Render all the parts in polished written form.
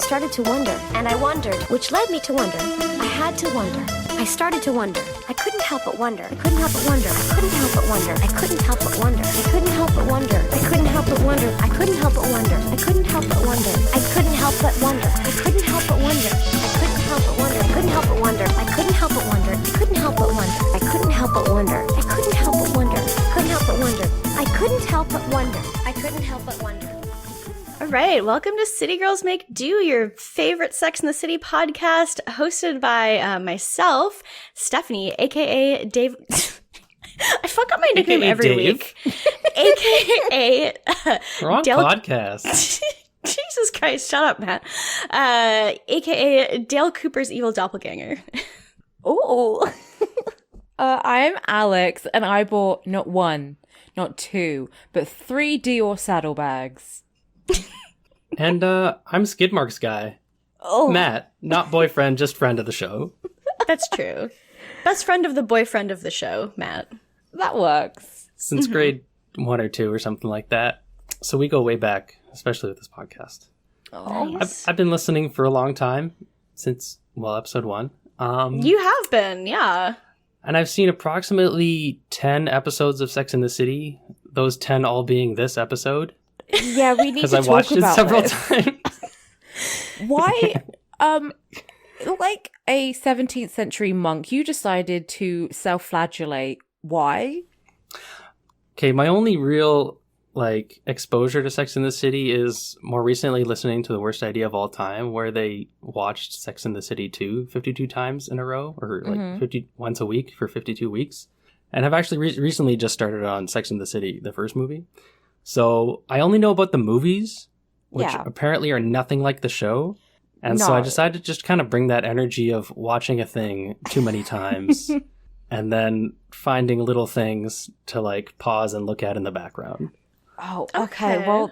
started to wonder, and I wondered, which led me to wonder. I had to wonder. I started to wonder. I couldn't help but wonder. I couldn't help but wonder. I couldn't help but wonder. I couldn't help but wonder. I couldn't help but wonder. I couldn't help but wonder. I couldn't help but wonder. I couldn't help but wonder. I couldn't help but wonder. I couldn't help but wonder. I couldn't help but wonder. I couldn't help but wonder. I couldn't help but wonder. I couldn't help but wonder. I couldn't help but wonder. I couldn't help but wonder. I couldn't help but wonder. I couldn't help but wonder. I couldn't help but wonder. All right, welcome to City Girls Make Do, your favorite Sex and the City podcast, hosted by myself, Stephanie, aka Dave. I fuck up my nickname every week. AKA wrong podcast. Jesus Christ, shut up, Matt. AKA Dale Cooper's evil doppelganger. Oh. I'm Alex, and I bought not one, not two, but 3 Dior saddlebags. And I'm Skidmark's guy. Oh. Matt, not boyfriend, just friend of the show. That's true. Best friend of the boyfriend of the show, Matt. That works. Since grade 1 or 2 or something like that. So we go way back, especially with this podcast. Oh. Nice. I've been listening for a long time, since, episode 1. You have been, yeah. And I've seen approximately 10 episodes of Sex and the City, those 10 all being this episode. Yeah, we need to Because I talk watched it about several this. times. Why, like a 17th century monk, you decided to self-flagellate. Why? Okay, my only real, exposure to Sex and the City is more recently listening to The Worst Idea of All Time, where they watched Sex and the City 2 52 times in a row, or 50 once a week for 52 weeks. And I've actually recently just started on Sex and the City, the first movie. So I only know about the movies, which apparently are nothing like the show. And so I decided to just kind of bring that energy of watching a thing too many times and then finding little things to pause and look at in the background. Oh, okay. Well,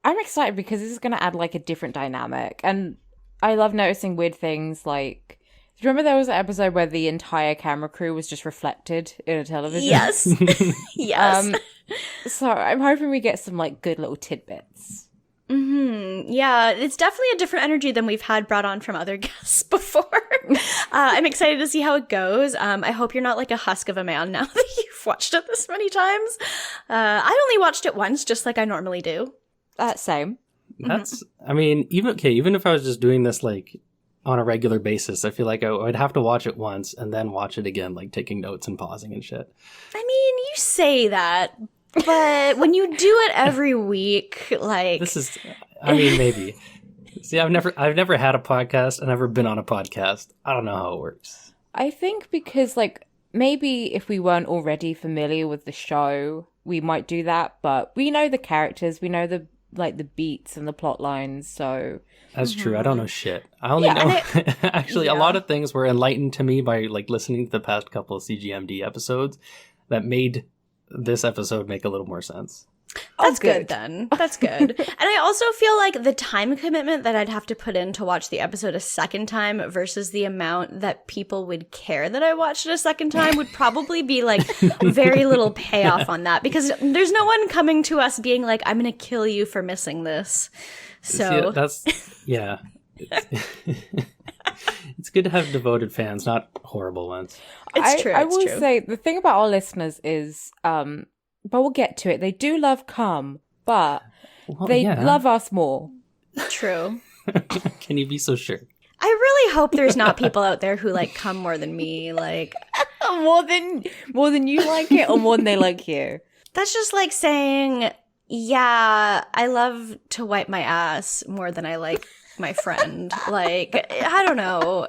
I'm excited because this is going to add a different dynamic. And I love noticing weird things remember there was an episode where the entire camera crew was just reflected in a television? Yes. Yes. So I'm hoping we get some good little tidbits. Mm-hmm. Yeah, it's definitely a different energy than we've had brought on from other guests before. I'm excited to see how it goes. I hope you're not like a husk of a man now that you've watched it this many times. I only watched it once, just like I normally do. Same. That's, even if I was just doing this on a regular basis, I feel like I'd have to watch it once and then watch it again, taking notes and pausing and shit. I mean, you say that, but when you do it every week, this is, maybe. See, I've never had a podcast. I've never been on a podcast. I don't know how it works. I think because maybe if we weren't already familiar with the show, we might do that. But we know the characters, we know the beats and the plot lines. So that's true. I don't know shit. I only know actually a lot of things were enlightened to me by listening to the past couple of CGMD episodes that made this episode make a little more sense. That's good then. That's good. And I also feel like the time commitment that I'd have to put in to watch the episode a second time versus the amount that people would care that I watched it a second time would probably be very little payoff on that, because there's no one coming to us being like, I'm going to kill you for missing this. So it's good to have devoted fans, not horrible ones. It's true. I will say the thing about our listeners is, but we'll get to it. They do love cum, but they love us more. True. Can you be so sure? I really hope there's not people out there who cum more than me. More than you like it, or more than they like you. That's just like saying, yeah, I love to wipe my ass more than I like my friend. I don't know.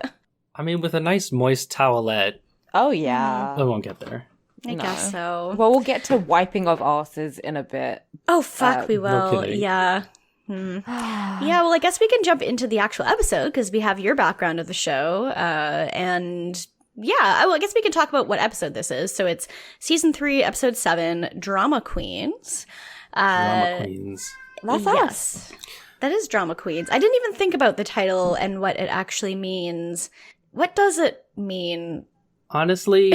With a nice moist towelette. Oh yeah. I won't get there. I guess so. Well, we'll get to wiping of asses in a bit. Oh fuck, we will. No kidding. Yeah. Yeah, well, I guess we can jump into the actual episode because we have your background of the show. And yeah, I guess we can talk about what episode this is. So it's season 3, episode 7, Drama Queens. Drama Queens. That's us. That is Drama Queens. I didn't even think about the title and what it actually means. What does it mean? Honestly,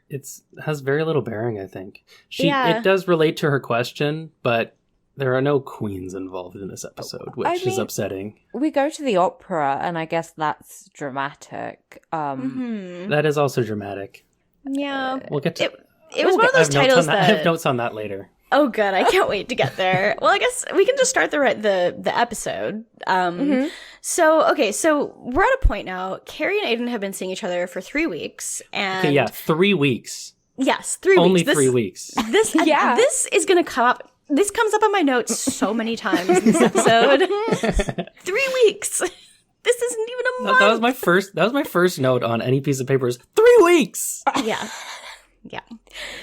it has very little bearing, I think. It does relate to her question, but there are no queens involved in this episode, which is upsetting. We go to the opera, and I guess that's dramatic. That is also dramatic. Yeah. We'll get to it was one of those titles that... I have notes on that later. Oh, good. I can't wait to get there. Well, I guess we can just start the episode. So we're at a point now. Carrie and Aiden have been seeing each other for 3 weeks. And Okay, yeah, 3 weeks. Yes, 3 weeks. Only 3 weeks. This is going to come up. This comes up on my notes so many times in this episode. 3 weeks. This isn't even a month. That was my first note on any piece of paper is 3 weeks. Yeah.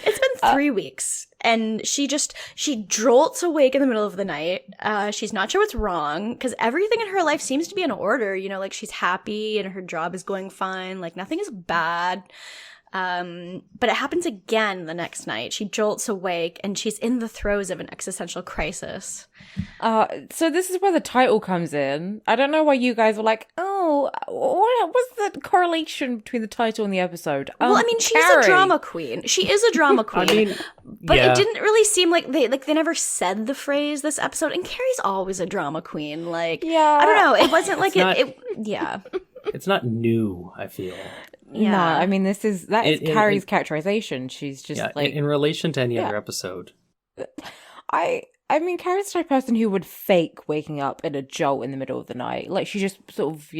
It's been 3 weeks, and she jolts awake in the middle of the night. She's not sure what's wrong, because everything in her life seems to be in order. You know, like, she's happy and her job is going fine. Like, nothing is bad. But it happens again the next night. She jolts awake, and she's in the throes of an existential crisis. So this is where the title comes in. I don't know why you guys were like, oh, what's the correlation between the title and the episode? Well, I mean, she's a drama queen. She is a drama queen. But it didn't really seem like they never said the phrase this episode. And Carrie's always a drama queen. Like, I don't know. It wasn't like yeah. It's not new, I feel. Yeah. No, I mean, that is Carrie's characterization. She's just like... In relation to any other episode. I mean, Carrie's the type of person who would fake waking up in a jolt in the middle of the night. Like, she just sort of,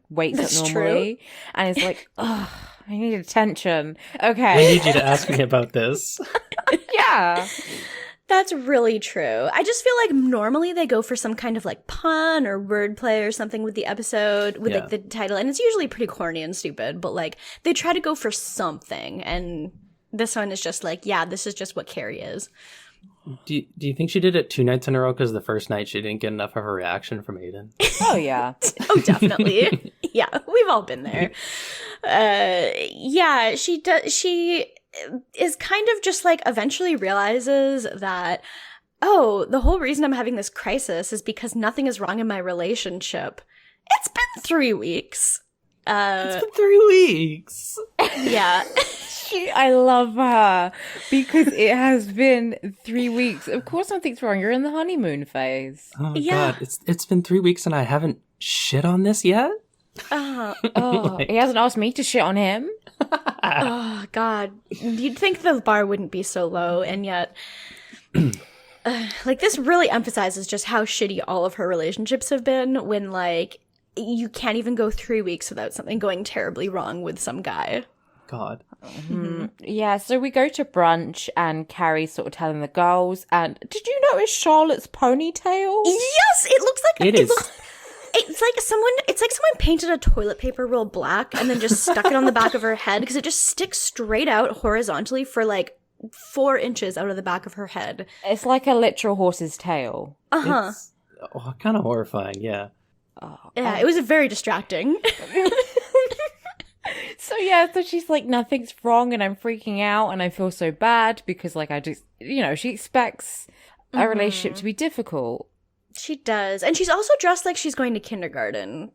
wakes up normally. True. And is like, ugh, I need attention. Okay. I need you to ask me about this. Yeah. That's really true. I just feel like normally they go for some kind of like pun or wordplay or something with the episode, with like the title. And it's usually pretty corny and stupid, but like they try to go for something. And this one is just like, yeah, this is just what Carrie is. Do you think she did it 2 nights in a row because the first night she didn't get enough of a reaction from Aiden? Oh, yeah. Oh, definitely. Yeah, we've all been there. Yeah, she is kind of just like eventually realizes that, oh, the whole reason I'm having this crisis is because nothing is wrong in my relationship. It's been 3 weeks. It's been 3 weeks. Yeah. I love her because it has been 3 weeks. Of course something's wrong. You're in the honeymoon phase. Oh my God. It's been 3 weeks and I haven't shit on this yet? He hasn't asked me to shit on him. Oh God. You'd think the bar wouldn't be so low, and yet like this really emphasizes just how shitty all of her relationships have been when like you can't even go 3 weeks without something going terribly wrong with some guy. God. Yeah, so we go to brunch and Carrie's sort of telling the girls, and did you notice Charlotte's ponytail? Yes, it looks like it is. It's like someone painted a toilet paper roll black and then just stuck it on the back of her head, because it just sticks straight out horizontally for like 4 inches out of the back of her head. It's like a literal horse's tail. It's kind of horrifying, yeah. Yeah, it was very distracting. So she's like, nothing's wrong and I'm freaking out and I feel so bad because like I just, she expects a relationship to be difficult. She does. And she's also dressed like she's going to kindergarten.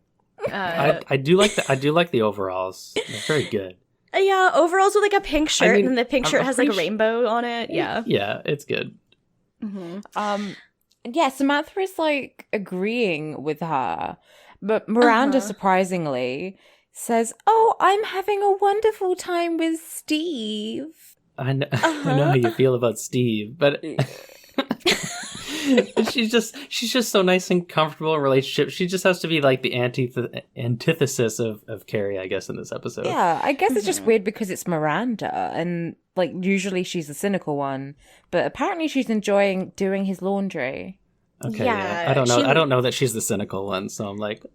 I do like the overalls. They're very good. Yeah, overalls with like a pink shirt, and then the pink shirt has like a rainbow on it. Yeah. Yeah, it's good. Mm-hmm. Yeah, Samantha is like agreeing with her, but Miranda surprisingly says, "Oh, I'm having a wonderful time with Steve." I know how you feel about Steve, but she's just so nice and comfortable in relationship. She just has to be like the antithesis of Carrie, I guess, in this episode. Yeah, I guess it's just weird because it's Miranda, and like usually she's the cynical one, but apparently she's enjoying doing his laundry. Okay, yeah. I don't know that she's the cynical one, so I'm like,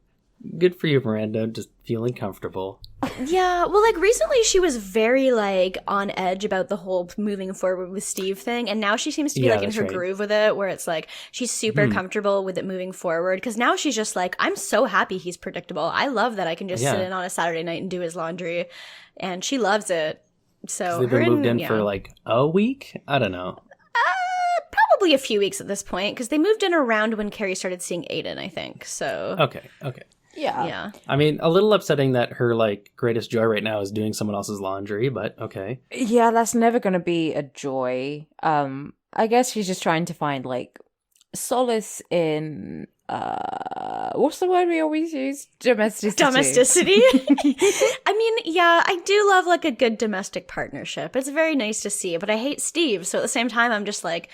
good for you, Miranda, just feeling comfortable. Yeah, well, like, recently she was very, like, on edge about the whole moving forward with Steve thing, and now she seems to be, like, in her groove with it, where it's, like, she's super comfortable with it moving forward, because now she's just, like, I'm so happy he's predictable. I love that I can just sit in on a Saturday night and do his laundry, and she loves it. So they've been moved in for, like, a week? I don't know. Probably a few weeks at this point, because they moved in around when Carrie started seeing Aiden, I think, so. Okay. Yeah. I mean, a little upsetting that her, like, greatest joy right now is doing someone else's laundry, but okay. Yeah, that's never going to be a joy. I guess she's just trying to find, like, solace in what's the word we always use? Domesticity. I mean, yeah, I do love like a good domestic partnership. It's very nice to see, but I hate Steve. So at the same time, I'm just like,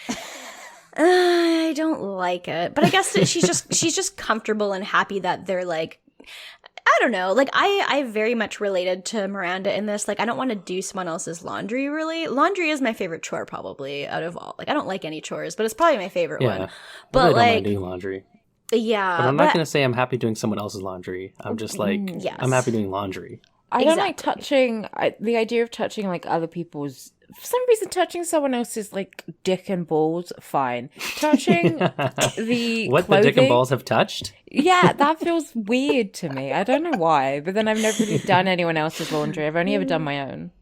I don't like it. But I guess that she's just comfortable and happy that they're like, I don't know. Like, I very much related to Miranda in this. Like, I don't want to do someone else's laundry, really. Laundry is my favorite chore, probably, out of all. Like, I don't like any chores, but it's probably my favorite one. But I like, don't mind doing laundry. Yeah. But I'm not going to say I'm happy doing someone else's laundry. I'm just like, yes. I'm happy doing laundry. I don't like touching, the idea of touching, like, other people's, for some reason, touching someone else's, like, dick and balls, fine. Touching the What, clothing, the dick and balls have touched? Yeah, that feels weird to me. I don't know why, but then I've never really done anyone else's laundry. I've only ever done my own.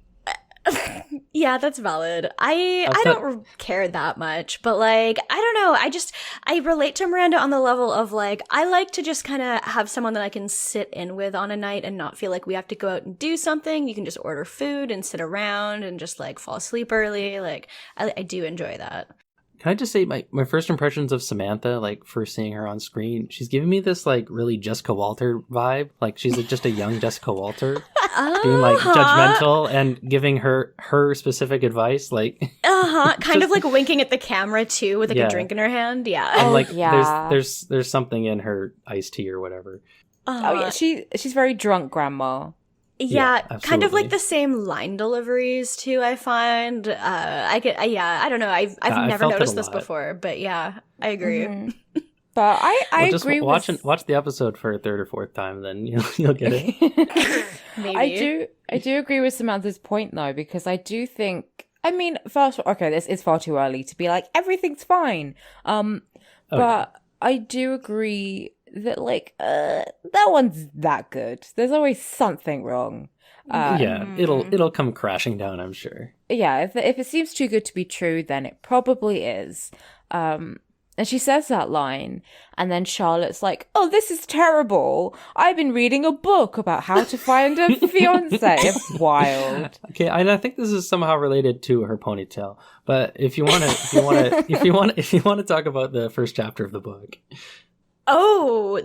Yeah, that's valid. I don't care that much, but like, I don't know. I relate to Miranda on the level of like, I like to just kind of have someone that I can sit in with on a night and not feel like we have to go out and do something. You can just order food and sit around and just like fall asleep early. Like, I do enjoy that. Can I just say my first impressions of Samantha, like first seeing her on screen, she's giving me this like really Jessica Walter vibe. Like she's just a young Jessica Walter being like judgmental and giving her specific advice. Like kind of like winking at the camera too with like a drink in her hand. Yeah. And like there's something in her iced tea or whatever. Oh yeah, she's very drunk grandma. Yeah, kind of like the same line deliveries too. I find I don't know. I've never noticed this before, but yeah, I agree. Mm-hmm. But I agree. Watch the episode for a third or fourth time, then you'll get it. Maybe. I do agree with Samantha's point though, because I do think. I mean, first, okay, this is far too early to be like everything's fine. But I do agree that like that one's that good. There's always something wrong. It'll come crashing down, I'm sure. Yeah, if it seems too good to be true, then it probably is. And she says that line, and then Charlotte's like, "Oh, this is terrible. I've been reading a book about how to find a fiance." It's wild. Okay, and I think this is somehow related to her ponytail. But if you want to talk about the first chapter of the book. Oh,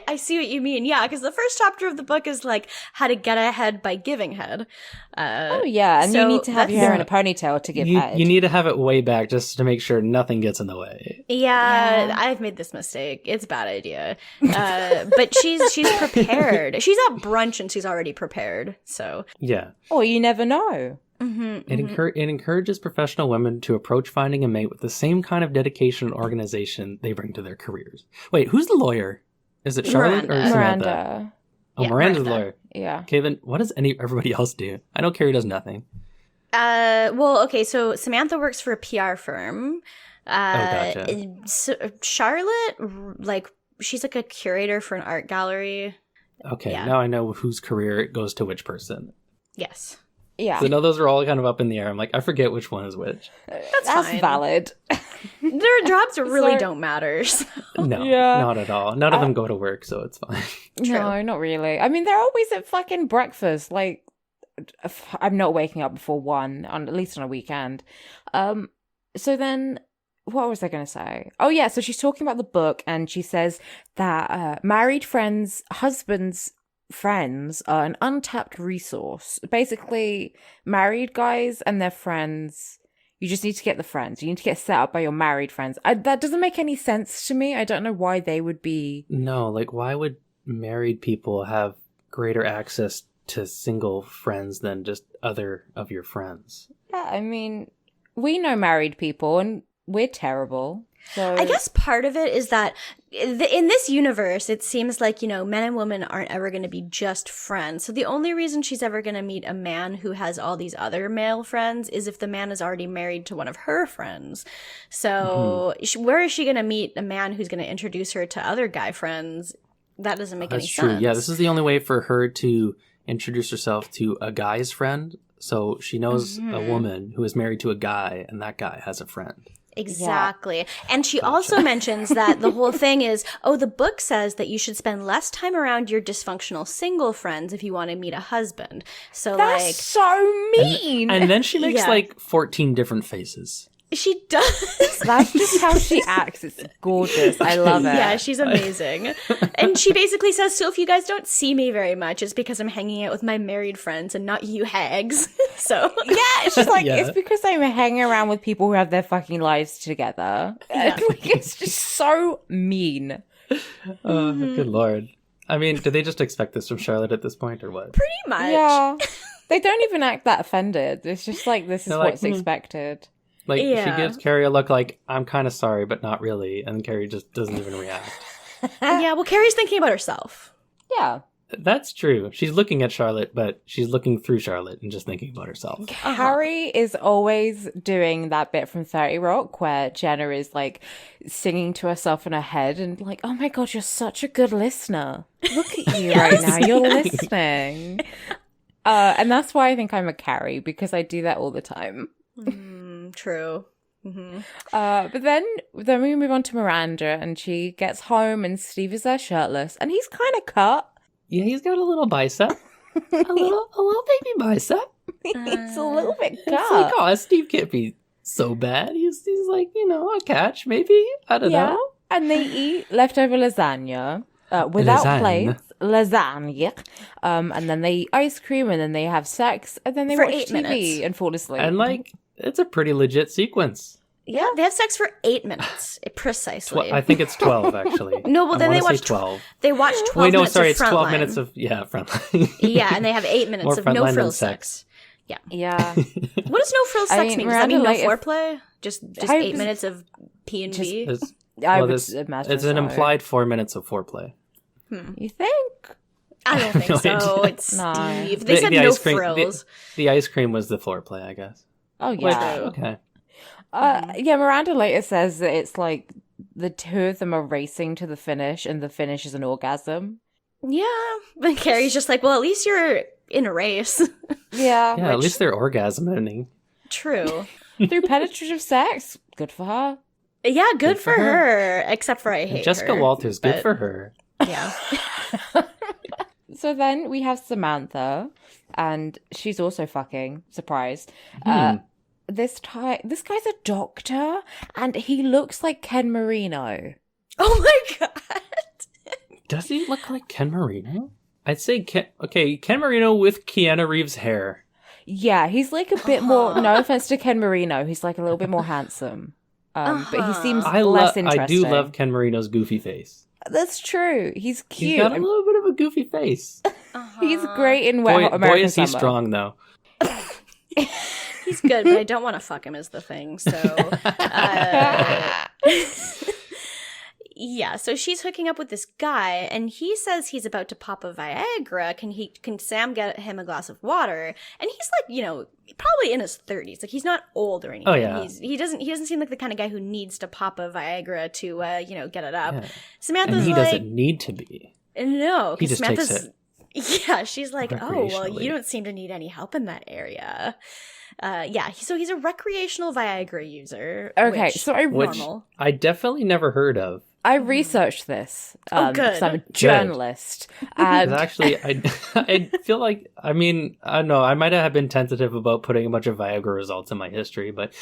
I see what you mean. Yeah, because the first chapter of the book is like how to get ahead by giving head. And you need to have your hair in a ponytail to give head. You need to have it way back just to make sure nothing gets in the way. Yeah, I've made this mistake. It's a bad idea. But she's prepared. She's at brunch and she's already prepared. So yeah. Or you never know. Mm-hmm, It encourages professional women to approach finding a mate with the same kind of dedication and organization they bring to their careers. Wait, who's the lawyer? Is it Charlotte or Samantha? Miranda. Oh, yeah, Miranda's the lawyer. Yeah. Okay, then what does everybody else do? I know Carrie does nothing. Well, okay, so Samantha works for a PR firm. Gotcha. So Charlotte, like, she's like a curator for an art gallery. Okay, now I know whose career it goes to which person. Yes. Yeah. So now those are all kind of up in the air. I'm like, I forget which one is which. That's fine. Valid. Their jobs really don't matter. So. No, not at all. None of them go to work, so it's fine. No, not really. I mean, they're always at fucking breakfast. Like, I'm not waking up before 1, at least on a weekend. So then, what was I going to say? Oh, yeah, so she's talking about the book, and she says that married friends, husbands, friends are an untapped resource. Basically, married guys and their friends, you just need to get the friends. You need to get set up by your married friends. That doesn't make any sense to me. I don't know why they would be... No, like, why would married people have greater access to single friends than just other of your friends? Yeah, I mean, we know married people and we're terrible. So... I guess part of it is that in this universe, it seems like, men and women aren't ever going to be just friends. So the only reason she's ever going to meet a man who has all these other male friends is if the man is already married to one of her friends. So where is she going to meet a man who's going to introduce her to other guy friends? That doesn't make any sense. That's true. Yeah, this is the only way for her to introduce herself to a guy's friend. So she knows a woman who is married to a guy, and that guy has a friend. Exactly. Yeah. And she also mentions that the whole thing is, the book says that you should spend less time around your dysfunctional single friends if you want to meet a husband. So that's so mean. And then she makes like 14 different faces. She does. That's just how she acts. It's gorgeous. I love it. Yeah, she's amazing. And she basically says, so if you guys don't see me very much, it's because I'm hanging out with my married friends and not you hags. So Yeah, she's like, Yeah. it's because I'm hanging around with people who have their fucking lives together. Yeah. It's just so mean. Oh, good lord. I mean, do they just expect this from Charlotte at this point, or what? pretty much. Yeah. They don't even act that offended. It's just like, this is They're like, what's expected. Like, Yeah. she gives Carrie a look like, I'm kind of sorry, but not really. And Carrie just doesn't even react. Yeah, well, Carrie's thinking about herself. Yeah. That's true. She's looking at Charlotte, but she's looking through Charlotte and just thinking about herself. Harry is always doing that bit from 30 Rock where Jenna is like singing to herself in her head and like, oh my god, you're such a good listener. Look at you right now. You're listening. And that's why I think I'm a Carrie, because I do that all the time. True. Mm-hmm. But then we move on to Miranda, and she gets home, and Steve is there shirtless, and he's kind of cut. Yeah, he's got a little bicep. a little baby bicep. He's a little bit It's cut. like, oh, Steve can't be so bad. He's like, a catch, maybe? I don't know. And they eat leftover lasagna without Lasagne. plates. Lasagna. And then they eat ice cream, and then they have sex, and then they For watch 8 TV minutes. and fall asleep. And, like, it's a pretty legit sequence. Yeah, they have sex for 8 minutes, precisely. I think it's 12, actually. No, well, I then wanna they say watch 12. They watch 12 Wait, no, minutes sorry, of it's 12 Frontline. minutes of, frontline. Yeah, and they have 8 minutes More of no Frontline frill than sex. sex. yeah. What does no frill sex mean, mean? Does that mean Miranda no Lake- foreplay? Just I 8 was- minutes of P&V? It's, I would there's- imagine it's an so. implied 4 minutes of foreplay. You think? I don't think No so. idea. It's No. Steve. They said no ice cream, frills. The ice cream was the foreplay, I guess. Oh, Which, yeah. okay. Yeah, Miranda later says that it's like the two of them are racing to the finish, and the finish is an orgasm. Yeah. But Carrie's just like, well, at least you're in a race. Yeah. Yeah, at least they're orgasming. True. Through penetrative sex. Good for her. Yeah, good Good for for her. Except for I hate Jessica her. Walters, good but- for her. Yeah. So then we have Samantha, and she's also fucking. Surprise. This guy's a doctor, and he looks like Ken Marino. Oh my god. Does he look like Ken Marino? I'd say Ken Marino with Keanu Reeves' hair. Yeah, he's like a bit more. No offense to Ken Marino, he's like a little bit more handsome. But he seems less interesting. I do love Ken Marino's goofy face. That's true. He's cute. He's got a little bit of a goofy face. He's great in Wet Hot American Boy, is he Summer. strong, though. He's good, but I don't want to fuck him is the thing. So, yeah. So she's hooking up with this guy, and he says he's about to pop a Viagra. Can Sam get him a glass of water? And he's like, probably in his 30s. Like, he's not old or anything. Oh, yeah. He doesn't seem like the kind of guy who needs to pop a Viagra to get it up. Yeah. Samantha's And he like, doesn't need to be. no, He because just takes Samantha's. it. Yeah, she's like, oh, well, Recreationally. you don't seem to need any help in that area. So he's a recreational Viagra user. Okay, which, so I Which normal. I definitely never heard of. I researched this. Oh, good. 'cause I'm a journalist. And 'Cause actually, I feel like, I don't know, I might have been tentative about putting a bunch of Viagra results in my history, but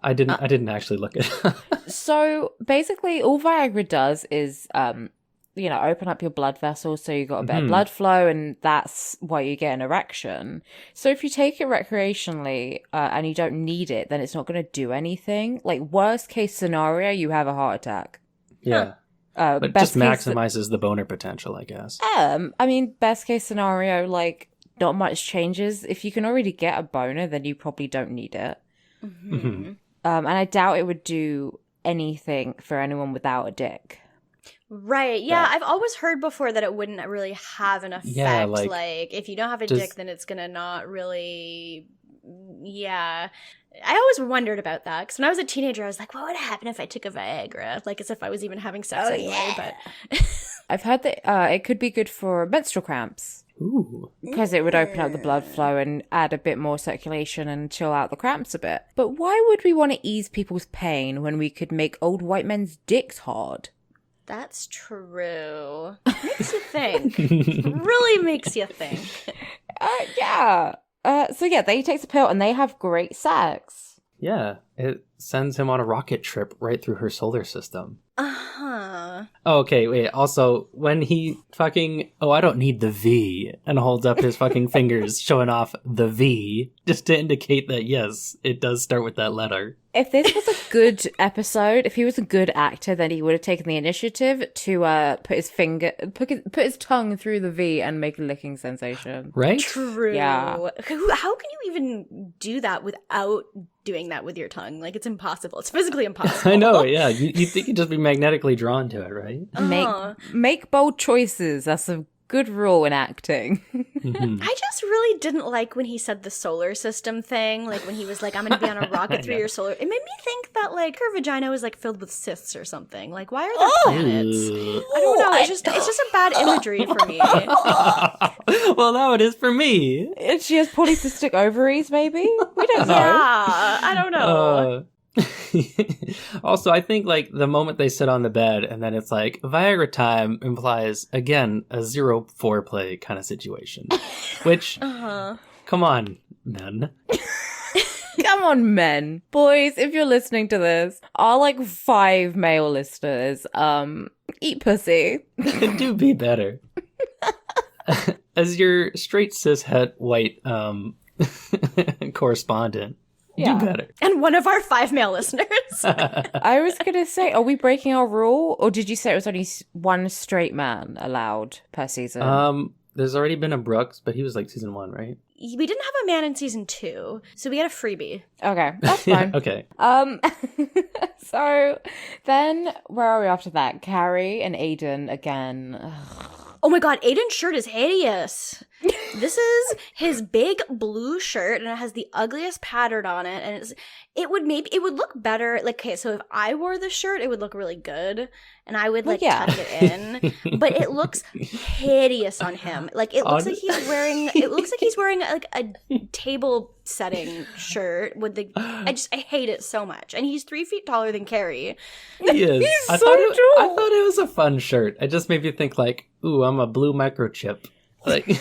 I didn't actually look at it. so basically, all Viagra does is, open up your blood vessels so you got a better blood flow, and that's why you get an erection. So if you take it recreationally and you don't need it, then it's not going to do anything. Like, worst case scenario, you have a heart attack. Yeah. But best just maximizes the boner potential, I guess. Best case scenario, like, not much changes. If you can already get a boner, then you probably don't need it. Mm-hmm. And I doubt it would do anything for anyone without a dick. Right. Yeah, I've always heard before that it wouldn't really have an effect. Yeah, like if you don't have a does- dick, then it's gonna not really. Yeah. I always wondered about that because when I was a teenager, I was like, what would happen if I took a Viagra? Like, as if I was even having sex anyway. But I've heard that it could be good for menstrual cramps Ooh. because it would open up the blood flow and add a bit more circulation and chill out the cramps a bit. But why would we want to ease people's pain when we could make old white men's dicks hard? that's true. Makes you think. Really makes you think. Yeah. So yeah, they take a pill and they have great sex. Yeah, it sends him on a rocket trip right through her solar system. Uh-huh. Oh, okay, wait. Also, when he fucking, I don't need the V, and holds up his fucking fingers, showing off the V, just to indicate that, yes, it does start with that letter. If this was a good episode, if he was a good actor, then he would have taken the initiative to put his tongue through the V and make a licking sensation. Right? True. Yeah. How can you even do that without doing that with your tongue? Like, it's impossible. It's physically impossible. I know, yeah. You think you'd just be magnetically drawn to it, right? Make bold choices. That's a good rule in acting. Mm-hmm. I just really didn't like when he said the solar system thing. Like, when he was like, I'm going to be on a rocket through your solar... It made me think that, like, her vagina was, like, filled with cysts or something. Like, why are there planets? I don't know. It's just a bad imagery for me. Well, now it is for me. And she has polycystic ovaries, maybe? We don't know. Yeah, I don't know. Also, I think like the moment they sit on the bed and then it's like Viagra time implies again a zero foreplay kind of situation, which come on, men. Come on, men. Boys, if you're listening to this, our like 5 male listeners, eat pussy. Do be better. As your straight cishet white correspondent. Yeah. Do better. And one of our 5 male listeners. I was going to say, are we breaking our rule? Or did you say it was only one straight man allowed per season? There's already been a Brooks, but he was like season 1, right? We didn't have a man in season 2, so we had a freebie. Okay, that's fine. Okay. So then where are we after that? Carrie and Aiden again. Ugh. Oh my god, Aiden's shirt is hideous. This is his big blue shirt, and it has the ugliest pattern on it, and it would look better. Like, okay, so if I wore this shirt, it would look really good, and I would tuck it in. But it looks hideous on him. Like, it looks like he's wearing like a table setting shirt with the. I hate it so much, and he's 3 feet taller than Carrie. He is. He's I so thought tall. it was a fun shirt. It just made me think like, ooh, I'm a blue microchip. Like.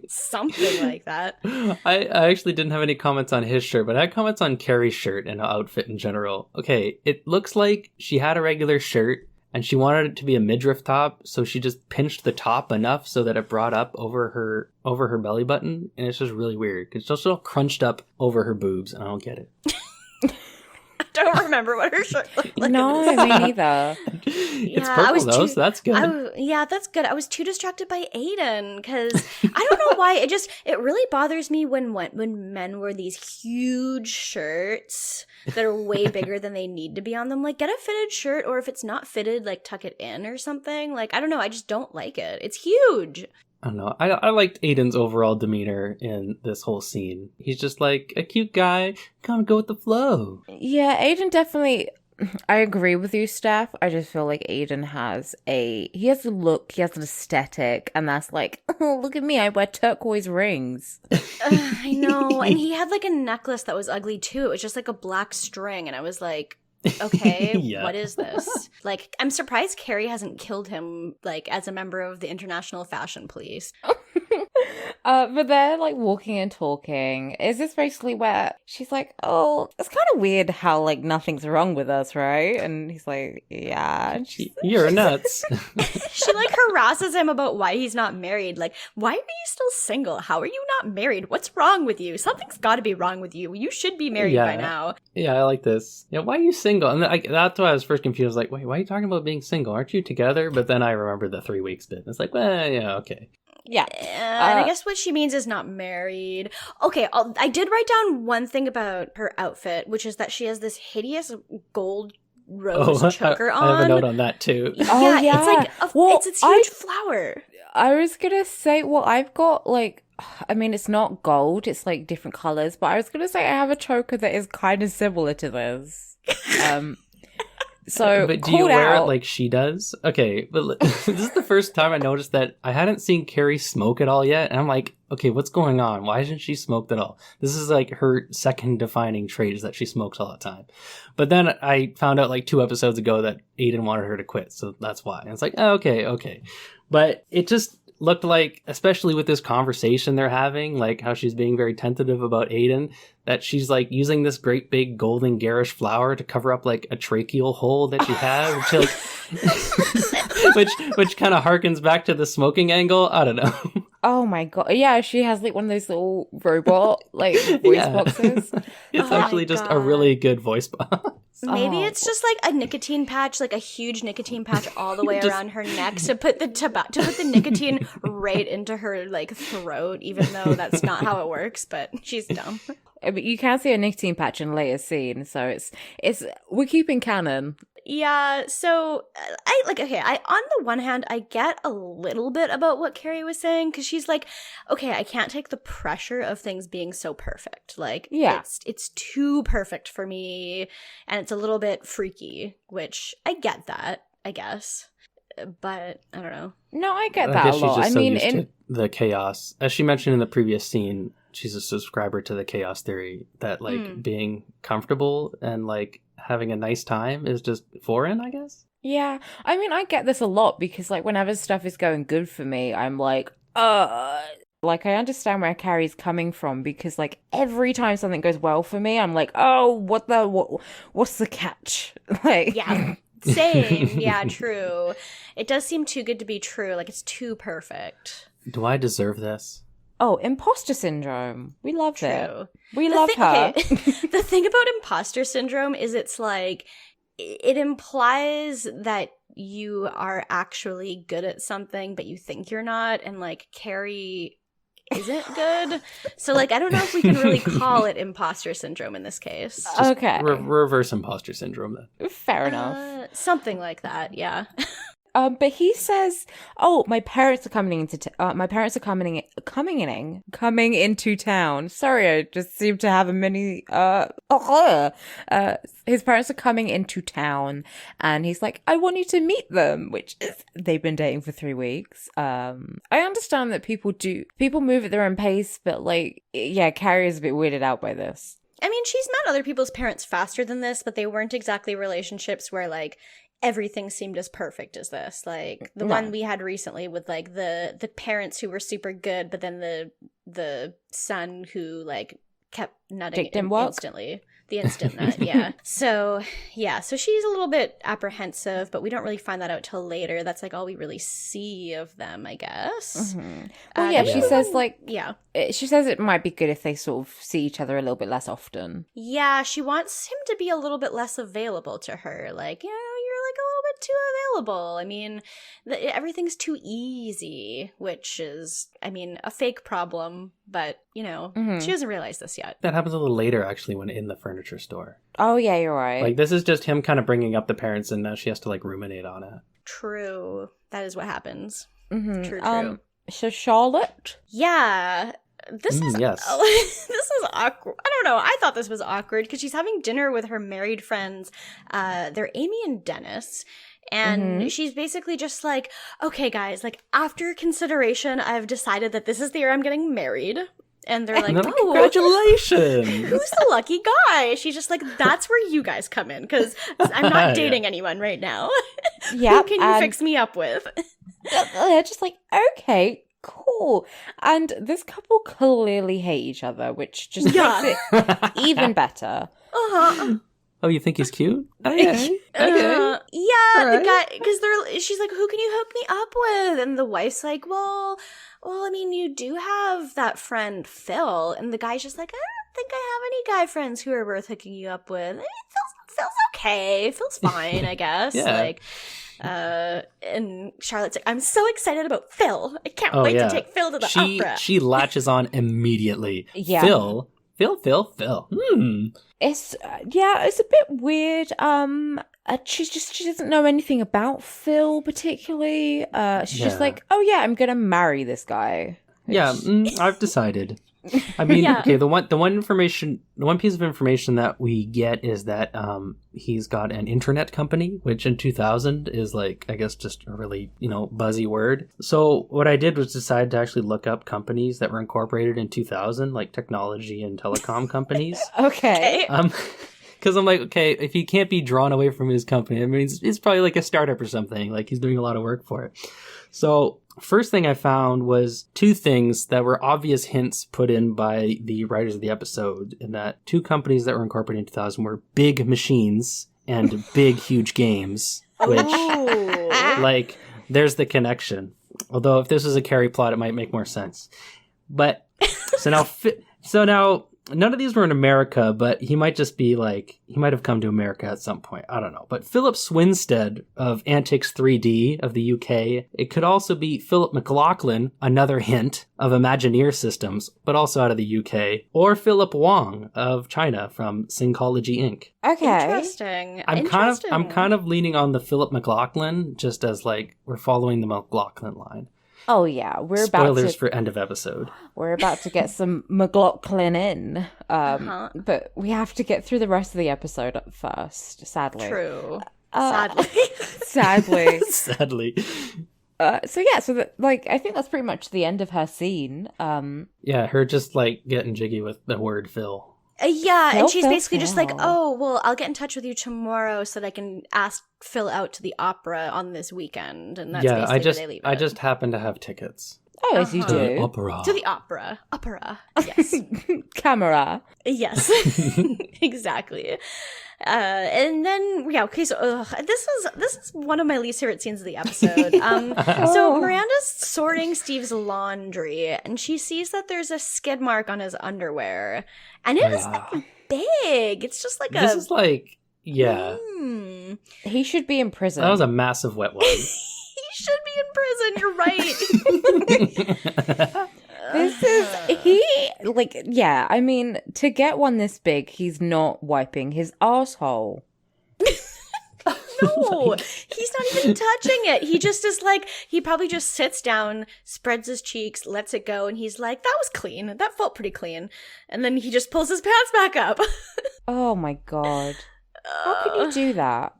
Something like that. I actually didn't have any comments on his shirt, but I had comments on Carrie's shirt and outfit in general. Okay, it looks like she had a regular shirt and she wanted it to be a midriff top, so she just pinched the top enough so that it brought up over her belly button, and it's just really weird because it's still crunched up over her boobs, and I don't get it. I don't remember what her shirt looked like. No, me neither. It's purple though, so that's good. That's good. I was too distracted by Aiden because I don't know why. It really bothers me when men wear these huge shirts that are way bigger than they need to be on them. Like, get a fitted shirt, or if it's not fitted, like tuck it in or something. Like, I don't know. I just don't like it. It's huge. I don't know. I liked Aiden's overall demeanor in this whole scene. He's just like a cute guy, kind of go with the flow. Yeah, Aiden definitely. I agree with you, Steph. I just feel like Aiden has a look, he has an aesthetic, and that's like, oh, look at me, I wear turquoise rings. I know, and he had like a necklace that was ugly too. It was just like a black string, and I was like, okay, Yeah. What is this? Like, I'm surprised Carrie hasn't killed him, like, as a member of the International Fashion Police. But they're like walking and talking. Is this basically where she's like, oh, it's kind of weird how like nothing's wrong with us, right? And he's like, yeah. And You're nuts. She like harasses him about why he's not married. Like, why are you still single? How are you not married? What's wrong with you? Something's got to be wrong with you. You should be married by now. Yeah, I like this. Yeah, why are you single? And that's why I was first confused. I was like, wait, why are you talking about being single? Aren't you together? But then I remembered the 3 weeks bit. It's like, well, yeah, okay. Yeah. And I guess what she means is not married. Okay, I did write down one thing about her outfit, which is that she has this hideous gold rose choker on. I have a note on that too. Oh, yeah. It's like it's this huge flower. I was gonna say, well, I've got like, I mean, it's not gold, it's like different colors, but I was gonna say I have a choker that is kind of similar to this. So, but do you wear it like she does? Okay, but this is the first time I noticed that I hadn't seen Carrie smoke at all yet, and I'm like, okay, what's going on? Why hasn't she smoked at all? This is like her second defining trait is that she smokes all the time. But then I found out like 2 episodes ago that Aiden wanted her to quit, so that's why. And it's like, oh, okay. But it just, looked like, especially with this conversation they're having, like how she's being very tentative about Aiden, that she's like using this great big golden garish flower to cover up like a tracheal hole that she had, which kind of harkens back to the smoking angle. I don't know. Oh my god. Yeah, she has like one of those little robot like voice boxes. It's actually just a really good voice box. Maybe it's just like a nicotine patch, like a huge nicotine patch all the way around her neck to put the nicotine right into her like throat, even though that's not how it works, but she's dumb. But you can see a nicotine patch in a later scene, so it's we're keeping canon. Yeah, so I on the one hand, I get a little bit about what Carrie was saying, because she's like, okay, I can't take the pressure of things being so perfect. Like, yeah, it's too perfect for me, and it's a little bit freaky, which I get that, I guess. But I don't know. No, I get I that guess a lot. she's just so I mean, used to the chaos. As she mentioned in the previous scene, she's a subscriber to the chaos theory that like being comfortable and like having a nice time is just foreign, I guess. Yeah. I mean, I get this a lot because like whenever stuff is going good for me, I'm like, like I understand where Carrie's coming from, because like every time something goes well for me, I'm like, oh, what's the catch? Like, yeah. Same. Yeah, true. It does seem too good to be true. Like, it's too perfect. Do I deserve this? Oh, imposter syndrome. We love it. We The love her. Okay. The thing about imposter syndrome is it's like, it implies that you are actually good at something, but you think you're not. And like, Carrie isn't good. So like, I don't know if we can really call it imposter syndrome in this case. Just okay. Reverse imposter syndrome then. Fair enough. Something like that, yeah. But he says, "Oh, my parents are coming into coming into town." Sorry, I just seem to have a mini. His parents are coming into town, and he's like, "I want you to meet them," which is they've been dating for 3 weeks. I understand that people move at their own pace, but like, yeah, Carrie is a bit weirded out by this. I mean, she's met other people's parents faster than this, but they weren't exactly relationships where like everything seemed as perfect as this. Like the one we had recently with like the parents who were super good, but then the son who like kept nutting instantly. The instant nut, yeah. So she's a little bit apprehensive, but we don't really find that out till later. That's like all we really see of them, I guess. Mm-hmm. Well, yeah, she says like, yeah. She says it might be good if they sort of see each other a little bit less often. Yeah, she wants him to be a little bit less available to her. Like, you know, you're like a little bit too available. I mean, everything's too easy, which is, I mean, a fake problem, but, you know, she doesn't realize this yet. That happens a little later, actually, when in the furniture store. Oh, yeah, you're right. Like, this is just him kind of bringing up the parents, and now she has to, like, ruminate on it. True. That is what happens. Mm-hmm. True. So Charlotte? Yeah. This is awkward. I don't know. I thought this was awkward because she's having dinner with her married friends. They're Amy and Dennis. And she's basically just like, okay, guys, like after consideration, I've decided that this is the year I'm getting married. And they're like, oh, congratulations. Who's the lucky guy? She's just like, that's where you guys come in because I'm not dating anyone right now. Yeah. Who can you fix me up with? They're just like, okay, cool. And this couple clearly hate each other, which just makes it even better. Oh, you think he's cute? Okay. Yeah, right. the guy, because she's like, who can you hook me up with? And the wife's like, well, I mean, you do have that friend Phil, and the guy's just like, I don't think I have any guy friends who are worth hooking you up with. I mean, Phil's okay. Phil's fine, I guess. Yeah. Like, and Charlotte's like, I'm so excited about Phil. I can't wait to take Phil to the opera. She latches on immediately. Yeah. Phil. It's a bit weird. She doesn't know anything about Phil particularly. She's just like, oh yeah, I'm gonna marry this guy. Yeah, I've decided. I mean, okay, the one piece of information that we get is that he's got an internet company, which in 2000 is like, I guess, just a really, buzzy word. So what I did was decide to actually look up companies that were incorporated in 2000, like technology and telecom companies. Okay. Because I'm like, okay, if he can't be drawn away from his company, I mean, it's probably like a startup or something. Like he's doing a lot of work for it. So first thing I found was two things that were obvious hints put in by the writers of the episode, in that two companies that were incorporated in 2000 were Big Machines and Big Huge Games, which, like, there's the connection. Although if this was a Carrie plot, it might make more sense. But, so now, none of these were in America, but he might just be like, he might have come to America at some point. I don't know. But Philip Swinstead of Antics 3D of the UK. It could also be Philip McLaughlin, another hint of Imagineer Systems, but also out of the UK. Or Philip Wong of China from Syncology Inc. Okay. Interesting. I'm kind of leaning on the Philip McLaughlin, just as like we're following the McLaughlin line. Oh yeah, Spoilers for end of episode. We're about to get some McLaughlin in, but we have to get through the rest of the episode first. Sadly, True. Sadly. Sadly. I think that's pretty much the end of her scene. Yeah, her just like getting jiggy with the word Phil. And she's basically just like, oh, well, I'll get in touch with you tomorrow so that I can ask Phil out to the opera on this weekend. And that's basically where they leave it. I just happen to have tickets. Oh, as you do. Opera. To the opera. Opera. Yes. Camera. Yes. Exactly. And then, so this is one of my least favorite scenes of the episode. So Miranda's sorting Steve's laundry, and she sees that there's a skid mark on his underwear, and it is like big. It's just like This is like, yeah. He should be in prison. That was a massive wet one. He should be in prison. You're right. I mean, to get one this big, he's not wiping his asshole. No, he's not even touching it. He just is like, he probably just sits down, spreads his cheeks, lets it go, and he's like, that was clean. That felt pretty clean. And then he just pulls his pants back up. Oh my god. How can you do that?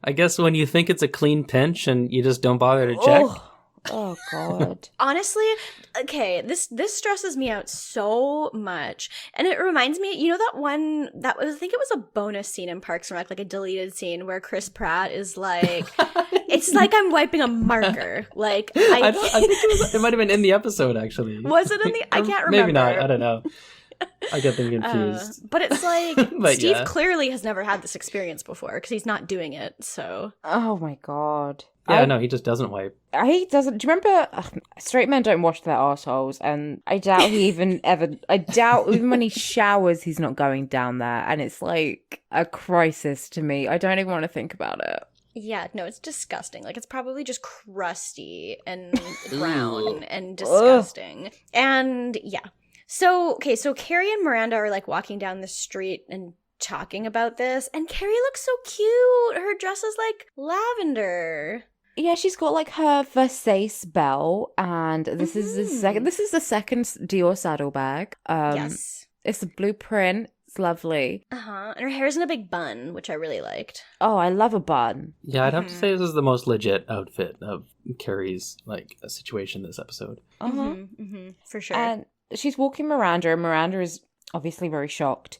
I guess when you think it's a clean pinch and you just don't bother to check. Oh god. Honestly, okay, this stresses me out so much. And it reminds me, you know I think it was a bonus scene in Parks and Rec, like a deleted scene where Chris Pratt is like, it's like I'm wiping a marker. Like I think it might have been in the episode actually. Was it in the? I can't remember. Maybe not. I don't know. I get them confused. But it's like, Steve clearly has never had this experience before because he's not doing it, so. Oh my god. Yeah, no, he just doesn't wipe. He doesn't. Do you remember? Straight men don't wash their arseholes, and I doubt he even even when he showers, he's not going down there, and it's like a crisis to me. I don't even want to think about it. Yeah, no, it's disgusting. Like, it's probably just crusty and brown and disgusting. Ugh. And yeah. So Carrie and Miranda are like walking down the street and talking about this, and Carrie looks so cute. Her dress is like lavender. Yeah, she's got like her Versace belt, and this is the second Dior saddlebag. Yes. It's a blueprint. It's lovely. And her hair's in a big bun, which I really liked. Oh, I love a bun. Yeah, I'd have to say this is the most legit outfit of Carrie's like situation this episode. For sure. And she's walking Miranda, and Miranda is obviously very shocked.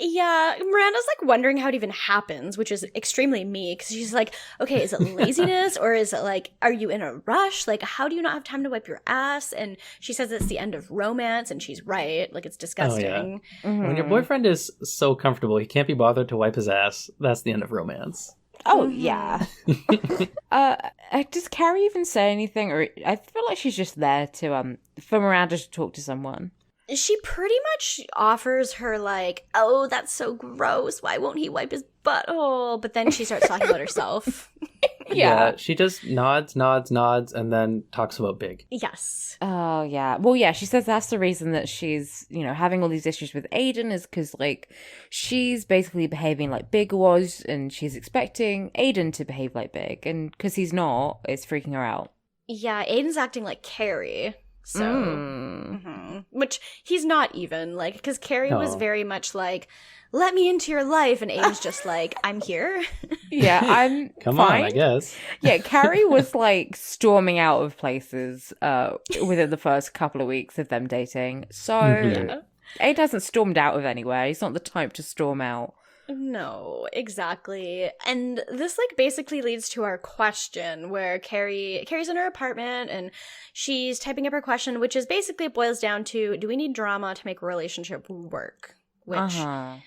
Yeah, Miranda's like wondering how it even happens, which is extremely me, because she's like, okay, is it laziness or is it like, are you in a rush? Like, how do you not have time to wipe your ass? And she says it's the end of romance, and she's right. Like, it's disgusting. Oh, yeah. When your boyfriend is so comfortable, he can't be bothered to wipe his ass, that's the end of romance. Oh, yeah. Does Carrie even say anything? Or I feel like she's just there to for Miranda to talk to someone. She pretty much offers her like, oh, that's so gross. Why won't he wipe his butthole? But then she starts talking about herself. Yeah, she just nods, and then talks about Big. Yes. Oh, yeah. Well, yeah, she says that's the reason that she's, having all these issues with Aiden is because, like, she's basically behaving like Big was, and she's expecting Aiden to behave like Big, and because he's not, it's freaking her out. Yeah, Aiden's acting like Carrie. So, which he's not even, like, because Carrie was very much like, let me into your life, and Aiden's just like, I'm here. Yeah, I'm Come fine. on, I guess. Yeah, Carrie was, like, storming out of places within the first couple of weeks of them dating. So, Aiden hasn't stormed out of anywhere. He's not the type to storm out. No, exactly. And this like basically leads to our question where Carrie's in her apartment and she's typing up her question, which is basically boils down to, do we need drama to make a relationship work? Which well,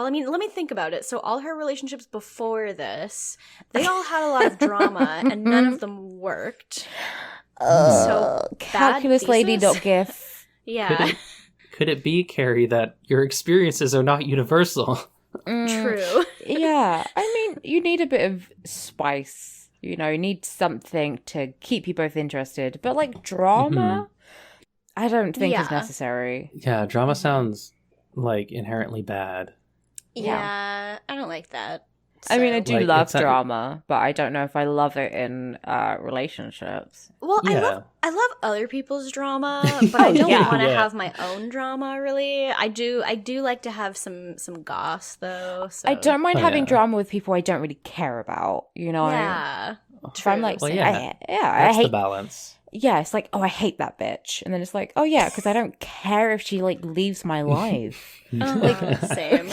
I mean, let me think about it. So all her relationships before this, they all had a lot of drama and none of them worked. So calculuslady.gif. Yeah. Could it be, Carrie, that your experiences are not universal? True. Yeah. I mean, you need a bit of spice. You know, you need something to keep you both interested. But like drama, I don't think is necessary. Yeah, drama sounds like inherently bad. Yeah, I don't like that. I mean, I do Like, love it's not- drama, but I don't know if I love it in relationships. Well, Yeah. I love other people's drama, but I don't yeah. want to Yeah. have my own drama. Really, I do like to have some goss though. So. I don't mind Oh, having yeah. drama with people I don't really care about, you know? Yeah, If I'm like, Well, I yeah. I That's the hate, balance. yeah, it's like, oh, I hate that bitch. And then it's like, oh yeah, because I don't care if she like leaves my life. same.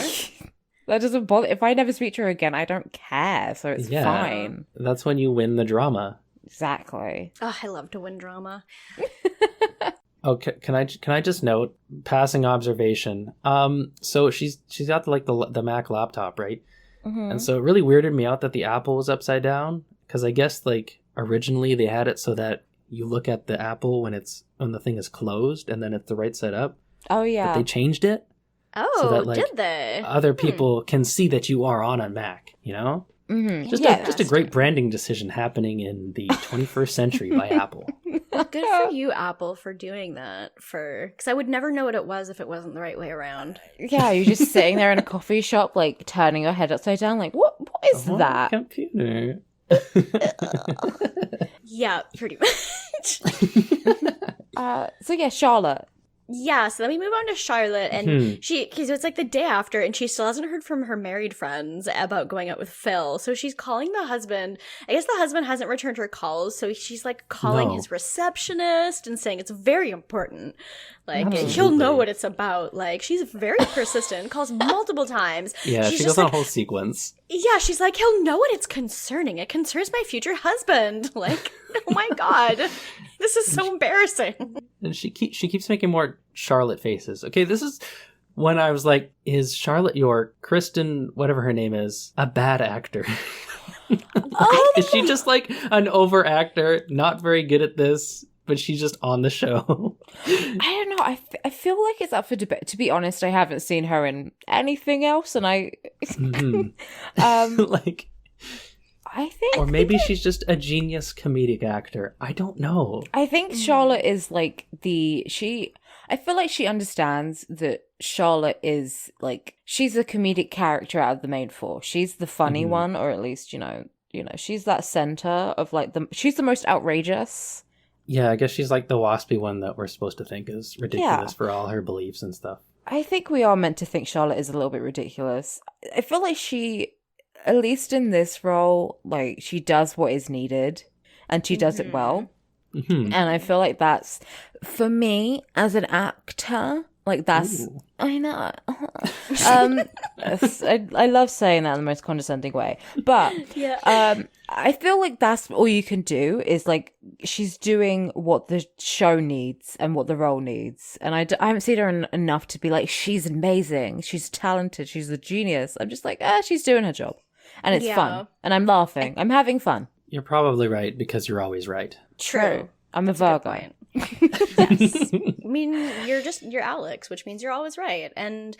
That doesn't bother. If I never speak to her again, I don't care. So it's Yeah. fine. That's when you win the drama. Exactly. Oh, I love to win drama. Okay, can I just note, passing observation. So she's got the Mac laptop, right? Mm-hmm. And so it really weirded me out that the Apple was upside down, because I guess like originally they had it so that you look at the Apple when the thing is closed and then it's the right side up. Oh But yeah. they changed it Oh, so that, like, did they? other people can see that you are on a Mac, you know? Mm-hmm. Just a great branding decision happening in the 21st century by Apple. Good for you, Apple, for doing that. Because I would never know what it was if it wasn't the right way around. Yeah, you're just sitting there in a coffee shop, like turning your head upside down, like what is What that? computer? Yeah, pretty much. So yeah, Charlotte. Yeah, so then we move on to Charlotte, and because it's like the day after, and she still hasn't heard from her married friends about going out with Phil. So she's calling the husband. I guess the husband hasn't returned her calls, so she's like calling his receptionist and saying it's very important. Like, he'll know what it's about. Like, she's very persistent, calls multiple times. Yeah, she's she just goes on like, a whole sequence. yeah, she's like, he'll know what it's concerning. It concerns my future husband. Like, oh my God. This is so embarrassing. And she keeps making more Charlotte faces. Okay, this is when I was like, is Charlotte York, Kristen, whatever her name is, a bad actor? Is she just like an over actor, not very good at this, but she's just on the show? I don't know. I feel like it's up for debate. To be honest, I haven't seen her in anything else, and Like, I think, or maybe she's just a genius comedic actor. I don't know. I think Charlotte is like I feel like she understands that Charlotte is like, she's the comedic character out of the main four. She's the funny one, or at least, you know, she's that center of like she's the most outrageous. Yeah, I guess she's like the waspy one that we're supposed to think is ridiculous for all her beliefs and stuff. I think we are meant to think Charlotte is a little bit ridiculous. I feel like she, at least in this role, like, she does what is needed and she does it well. Mm-hmm. And I feel like that's, for me as an actor, like that's, Ooh. I know. I love saying that in the most condescending way. But I feel like that's all you can do is like, she's doing what the show needs and what the role needs. And I haven't seen her enough to be like, she's amazing, she's talented, she's a genius. I'm just like, she's doing her job. And it's fun. And I'm laughing. I'm having fun. You're probably right because you're always right. True. I'm a Virgo. Yes. I mean, you're Alex, which means you're always right. And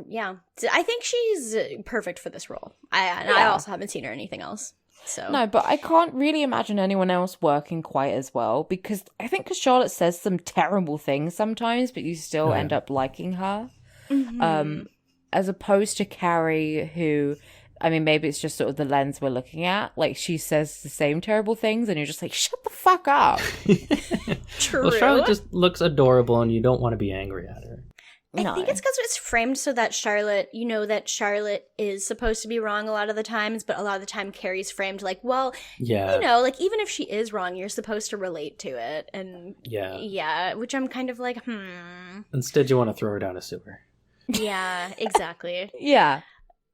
yeah, I think she's perfect for this role. I also haven't seen her anything else. So No, but I can't really imagine anyone else working quite as well because Charlotte says some terrible things sometimes, but you still end up liking her. Mm-hmm. As opposed to Carrie, who, I mean, maybe it's just sort of the lens we're looking at. Like, she says the same terrible things, and you're just like, shut the fuck up. True. Well, Charlotte just looks adorable, and you don't want to be angry at her. I think it's because it's framed so that Charlotte is supposed to be wrong a lot of the times, but a lot of the time Carrie's framed like, well, like even if she is wrong, you're supposed to relate to it. And yeah, which I'm kind of like, Instead, you want to throw her down a sewer. Yeah, exactly. Yeah.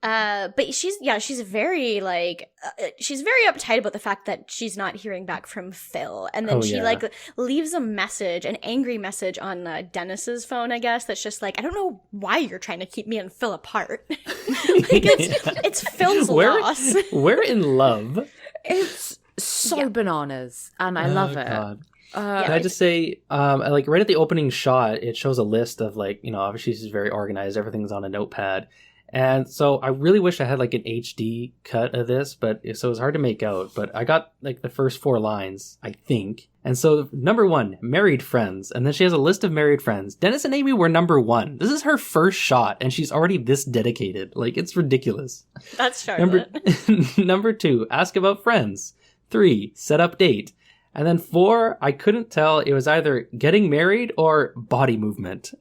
But she's very like she's very uptight about the fact that she's not hearing back from Phil, and then she like leaves a message, an angry message on Dennis's phone, I guess, that's just like, I don't know why you're trying to keep me and Phil apart. Like it's Phil's loss. We're in love. It's so bananas, and I love it. God. Can I just say, like right at the opening shot, it shows a list of like, you know, obviously she's very organized. Everything's on a notepad. And so I really wish I had like an HD cut of this, but so it was hard to make out. But I got like the first 4 lines, I think. And so number 1, married friends. And then she has a list of married friends. Dennis and Amy were number 1. This is her first shot, and she's already this dedicated. Like, it's ridiculous. That's Charlotte. Number 2, ask about friends. 3, set up date. And then 4, I couldn't tell. It was either getting married or body movement,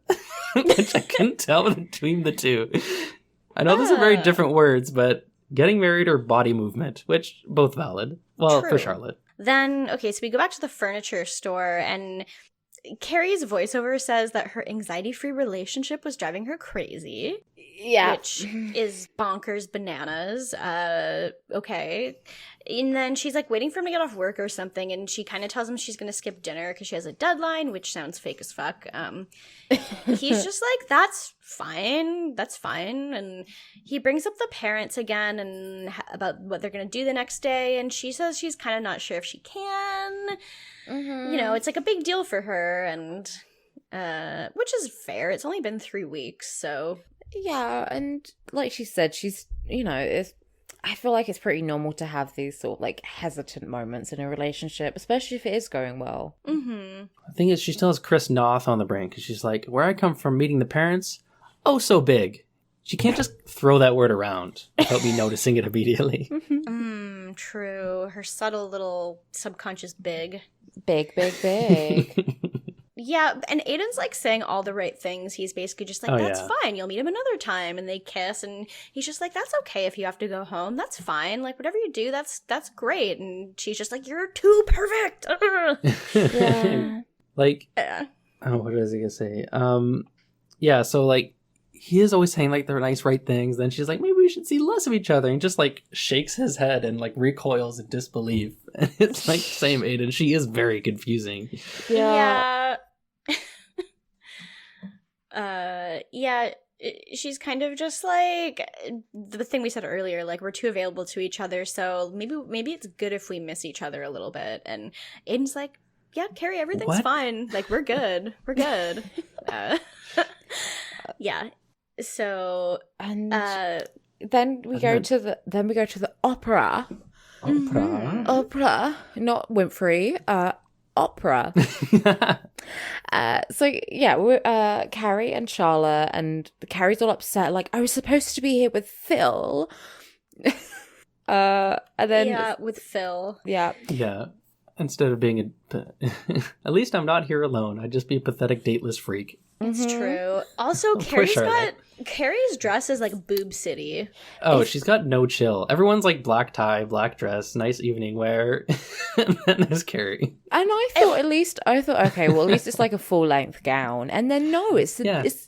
which I couldn't tell between the two. I know those are very different words, but getting married or body movement, which both valid. Well, True. For Charlotte. Then, okay, so we go back to the furniture store, and Carrie's voiceover says that her anxiety-free relationship was driving her crazy. Yeah. Which is bonkers bananas. Okay. And then she's like waiting for him to get off work or something, and she kind of tells him she's going to skip dinner because she has a deadline, which sounds fake as fuck. He's just like, that's fine. And he brings up the parents again and about what they're going to do the next day, and she says she's kind of not sure if she can. Mm-hmm. You know, it's like a big deal for her, and which is fair. It's only been 3 weeks, so... Yeah, and like she said, she's, you know, I feel like it's pretty normal to have these sort of like hesitant moments in a relationship, especially if it is going well. Mm-hmm. The thing is, she still has Chris Noth on the brain, because she's like, where I come from meeting the parents, oh, so big. She can't just throw that word around without me noticing it immediately. True. Her subtle little subconscious big. Big. Yeah, and Aiden's like saying all the right things. He's basically just like, that's fine. You'll meet him another time. And they kiss, and he's just like, that's okay if you have to go home. That's fine. Like, whatever you do, that's great. And she's just like, you're too perfect. Yeah. Like, oh, what was I going to say? Yeah, so like, he is always saying like the nice right things. Then she's like, maybe we should see less of each other. And just like shakes his head and like recoils in disbelief. And it's like, same Aiden. She is very confusing. Yeah. She's kind of just like the thing we said earlier, like we're too available to each other, so maybe it's good if we miss each other a little bit. And Aiden's like, yeah, Carrie, everything's fine. Like, we're good. Yeah. So and then we go to the opera. Opera, not Winfrey. Opera. So yeah, we're Carrie and Charlotte, and Carrie's all upset, like, I was supposed to be here with Phil. And then with Phil. Yeah. Instead of being at least I'm not here alone. I'd just be a pathetic dateless freak. It's true. Also, Carrie's dress is like boob city. Oh, she's got no chill. Everyone's like black tie, black dress, nice evening wear. And then there's Carrie. And I thought, okay, well, at least it's like a full length gown. And then no, it's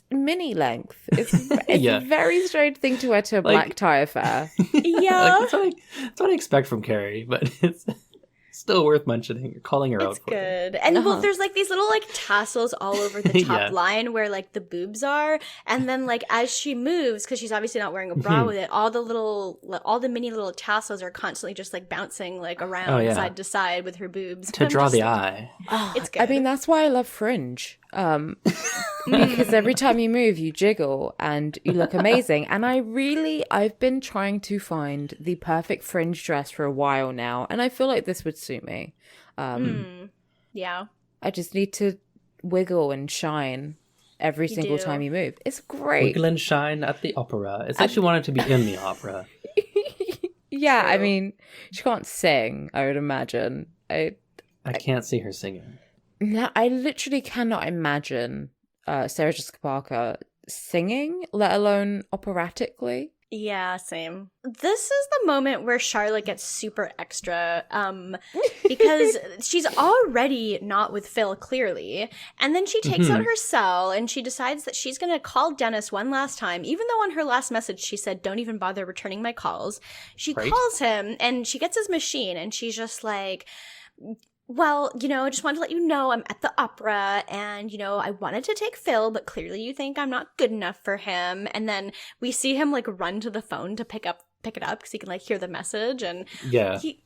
mini length. It's a very strange thing to wear to a black tie affair. Yeah. Like, that's what I expect from Carrie, but it's still worth mentioning. You're calling her out for good. And well, there's like these little like tassels all over the top line where like the boobs are, and then like as she moves, because she's obviously not wearing a bra with it, all the mini little tassels are constantly just like bouncing like around side to side with her boobs to draw the eye. It's good. I mean, that's why I love Fringe. Because every time you move, you jiggle and you look amazing. And I've been trying to find the perfect Fringe dress for a while now, and I feel like this would suit me. Yeah. I just need to wiggle and shine every single time you move. It's great. Wiggle and shine at the opera. It's like she wanted to be in the opera. Yeah, true. I mean, she can't sing, I would imagine. I can't see her singing. No, I literally cannot imagine Sarah Jessica Parker singing, let alone operatically. Yeah, same. This is the moment where Charlotte gets super extra, because she's already not with Phil, clearly, and then she takes out her cell and she decides that she's gonna call Dennis one last time, even though on her last message she said, don't even bother returning my calls. She calls him and she gets his machine and she's just like, well, I just wanted to let you know I'm at the opera and, I wanted to take Phil, but clearly you think I'm not good enough for him. And then we see him like run to the phone to pick it up because he can like hear the message. And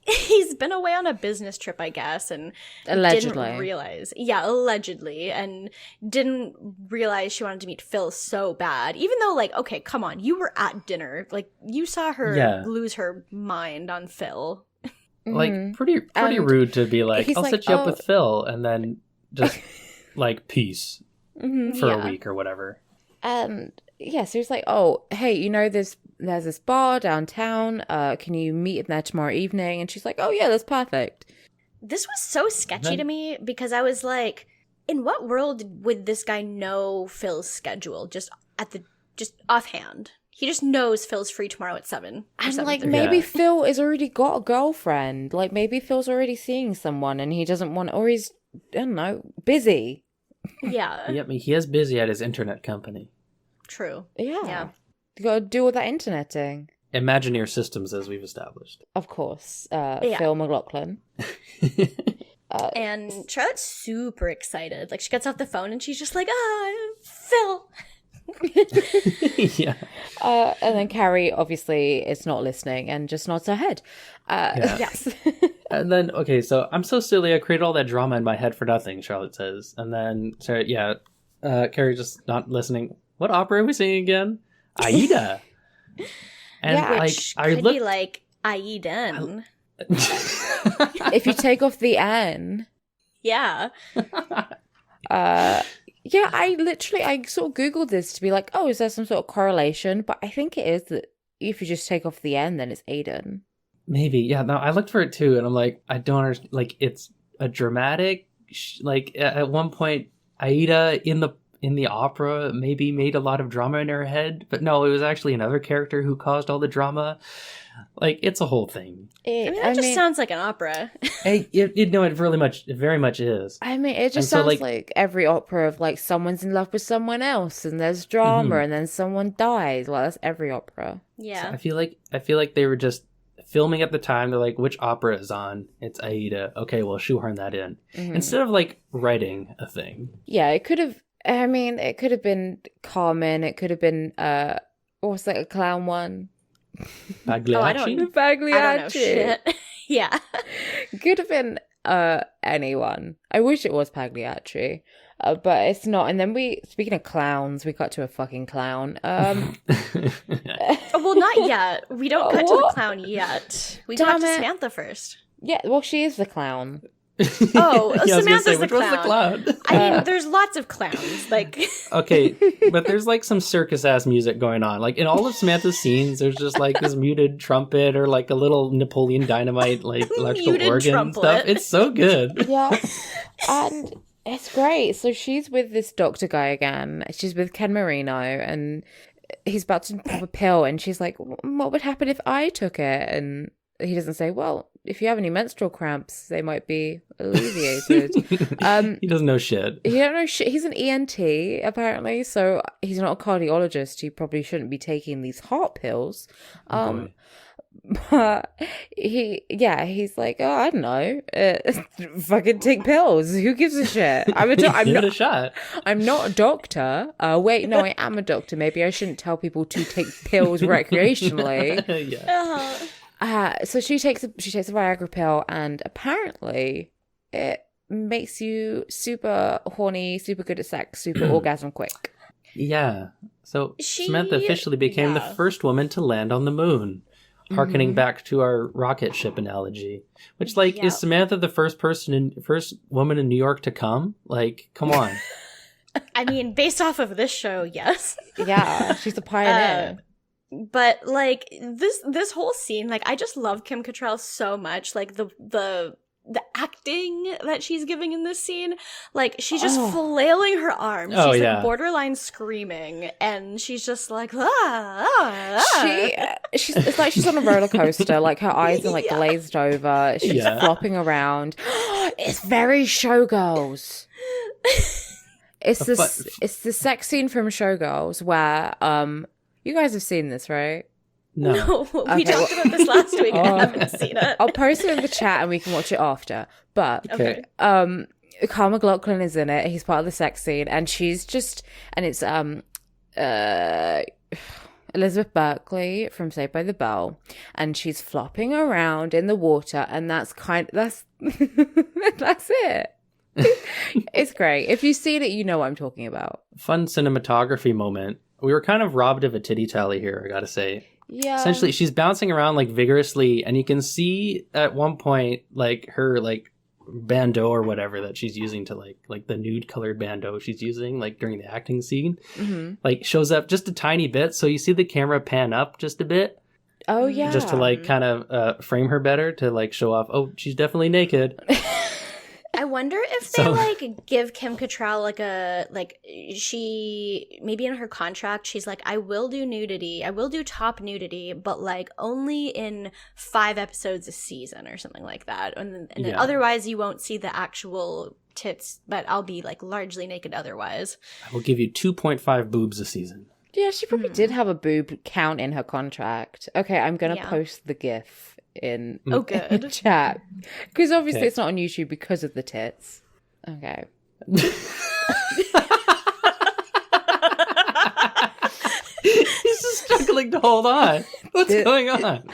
he's been away on a business trip, I guess, and allegedly didn't realize. Yeah, allegedly. And didn't realize she wanted to meet Phil so bad. Even though, like, okay, come on, you were at dinner. Like, you saw her lose her mind on Phil. Like, pretty rude to be like, I'll set you up with Phil, and then just, like, peace for a week or whatever. And, so he's like, oh, hey, there's this bar downtown, can you meet him there tomorrow evening? And she's like, oh, yeah, that's perfect. This was so sketchy to me, because I was like, in what world would this guy know Phil's schedule, just offhand? He just knows Phil's free tomorrow at 7. And, like, maybe Phil has already got a girlfriend. Like, maybe Phil's already seeing someone and he doesn't want... Or he's, I don't know, busy. Yeah. Yep, he is busy at his internet company. True. Yeah. You gotta do all that interneting. Imagineer Systems, as we've established. Of course. Phil McLaughlin. And Charlotte's super excited. Like, she gets off the phone and she's just like, Phil... Yeah. And then Carrie obviously is not listening and just nods her head. Yes. And then, okay, so I'm so silly, I created all that drama in my head for nothing, Charlotte says. And then, Carrie just not listening. What opera are we singing again? Aida. And which could be like Aiden. If you take off the N. Yeah. Yeah, I sort of Googled this to be like, oh, is there some sort of correlation? But I think it is that if you just take off the N, then it's Aiden. Maybe, yeah. No, I looked for it too, and I'm like, I don't understand. Like, it's a dramatic, like, at one point, Aida in the opera maybe made a lot of drama in her head, but no, it was actually another character who caused all the drama. Like, it's a whole thing. That just sounds like an opera. It very much is. I mean, it just sounds like every opera of, like, someone's in love with someone else, and there's drama, and then someone dies. Like, that's every opera. Yeah. So I feel like they were just filming at the time. They're like, which opera is on? It's Aida. Okay, well, shoehorn that in. Instead of, like, writing a thing. Yeah, it could have... I mean, it could have been Carmen. It could have been, what's that, a clown one? Pagliacci? I don't know shit. Yeah. Could have been anyone. I wish it was Pagliacci, but it's not. And then speaking of clowns, we got to a fucking clown. Well, not yet. We don't cut to the clown yet. We got to Samantha first. Yeah, well, she is the clown. Oh, yeah, Samantha's the clown. The clown? I mean, there's lots of clowns. Like, okay, but there's like some circus ass music going on. Like in all of Samantha's scenes, there's just like this muted trumpet or like a little Napoleon Dynamite like electrical organ trumpet stuff. It's so good. Yeah, and it's great. So she's with this doctor guy again. She's with Ken Marino, and he's about to pop a pill, and she's like, "What would happen if I took it?" And he doesn't say, well, if you have any menstrual cramps, they might be alleviated. He doesn't know shit. He don't know shit. He's an ENT, apparently, so he's not a cardiologist. He probably shouldn't be taking these heart pills. But he's like, oh, I don't know. Fucking take pills. Who gives a shit? I'm not a shot. I'm not a doctor. Wait, no, I am a doctor. Maybe I shouldn't tell people to take pills recreationally. Yeah. So she takes a Viagra pill, and apparently it makes you super horny, super good at sex, super orgasm quick. Yeah. So Samantha officially became the first woman to land on the moon, harkening back to our rocket ship analogy. Which, like, is Samantha the first woman in New York to come? Like, come on. I mean, based off of this show, yes. Yeah, she's a pioneer. But like this whole scene, like I just love Kim Cattrall so much. Like the the acting that she's giving in this scene. Like, she's just flailing her arms. She's like borderline screaming, and she's just like, it's like she's on a roller coaster. Like, her eyes are like glazed over. She's flopping around. It's very Showgirls. It's the sex scene from Showgirls where you guys have seen this, right? No, we talked about this last week and I haven't seen it. I'll post it in the chat and we can watch it after. But Kyle MacLachlan is in it. He's part of the sex scene, and she's just, and it's Elizabeth Berkley from Saved by the Bell, and she's flopping around in the water, and that's that's it. It's great. If you've seen it, you know what I'm talking about. Fun cinematography moment. We were kind of robbed of a titty tally here, I gotta say. Yeah. Essentially, she's bouncing around like vigorously, and you can see at one point like her like bandeau or whatever that she's using to like the nude colored bandeau she's using like during the acting scene, like shows up just a tiny bit. So you see the camera pan up just a bit. Oh yeah. Just to like kind of frame her better to like show off. Oh, she's definitely naked. I wonder if they like give Kim Cattrall she maybe in her contract she's like, I will do nudity, I will do top nudity, but like only in 5 episodes a season or something like that, and then otherwise you won't see the actual tits, but I'll be like largely naked otherwise. I will give you 2.5 boobs a season. Yeah, she probably did have a boob count in her contract. Okay, I'm gonna post the GIF in the chat, because obviously it's not on YouTube because of the tits. Okay. He's just struggling to hold on. What's going on?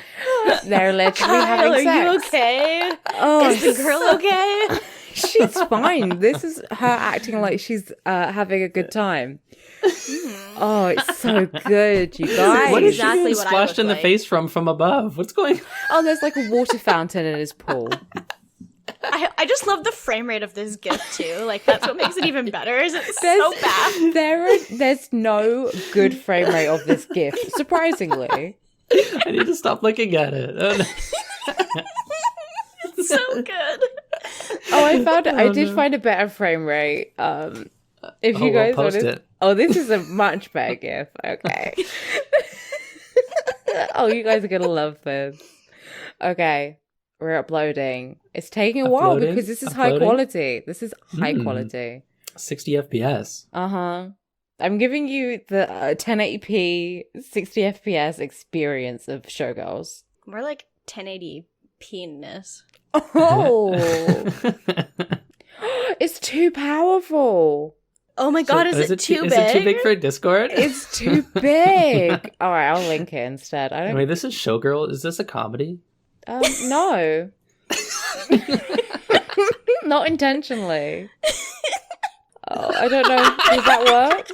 They're literally having sex. Are you okay? Is the girl okay? She's fine. This is her acting like she's having a good time. Oh, it's so good, you guys. What is exactly she splashed in the face from above? What's going on? Oh, there's like a water fountain in his pool. I just love the frame rate of this GIF too. Like, that's what makes it even better. Is it's so bad. There's no good frame rate of this GIF, surprisingly. I need to stop looking at it. Oh, no. It's so good. Oh, I found it. I did find a better frame rate. If you guys want to, this is a much better GIF. Okay. Oh, you guys are gonna love this. Okay, we're uploading. It's taking a while because this is high quality. This is high quality. 60 FPS. I'm giving you the 1080p 60 FPS experience of Showgirls. More like 1080p-ness. Oh, it's too powerful. Oh my god, is it too big? Is it too big for Discord? It's too big. All right, I'll link it instead. Wait, this is Showgirl. Is this a comedy? No. Not intentionally. Oh, I don't know. Does that work?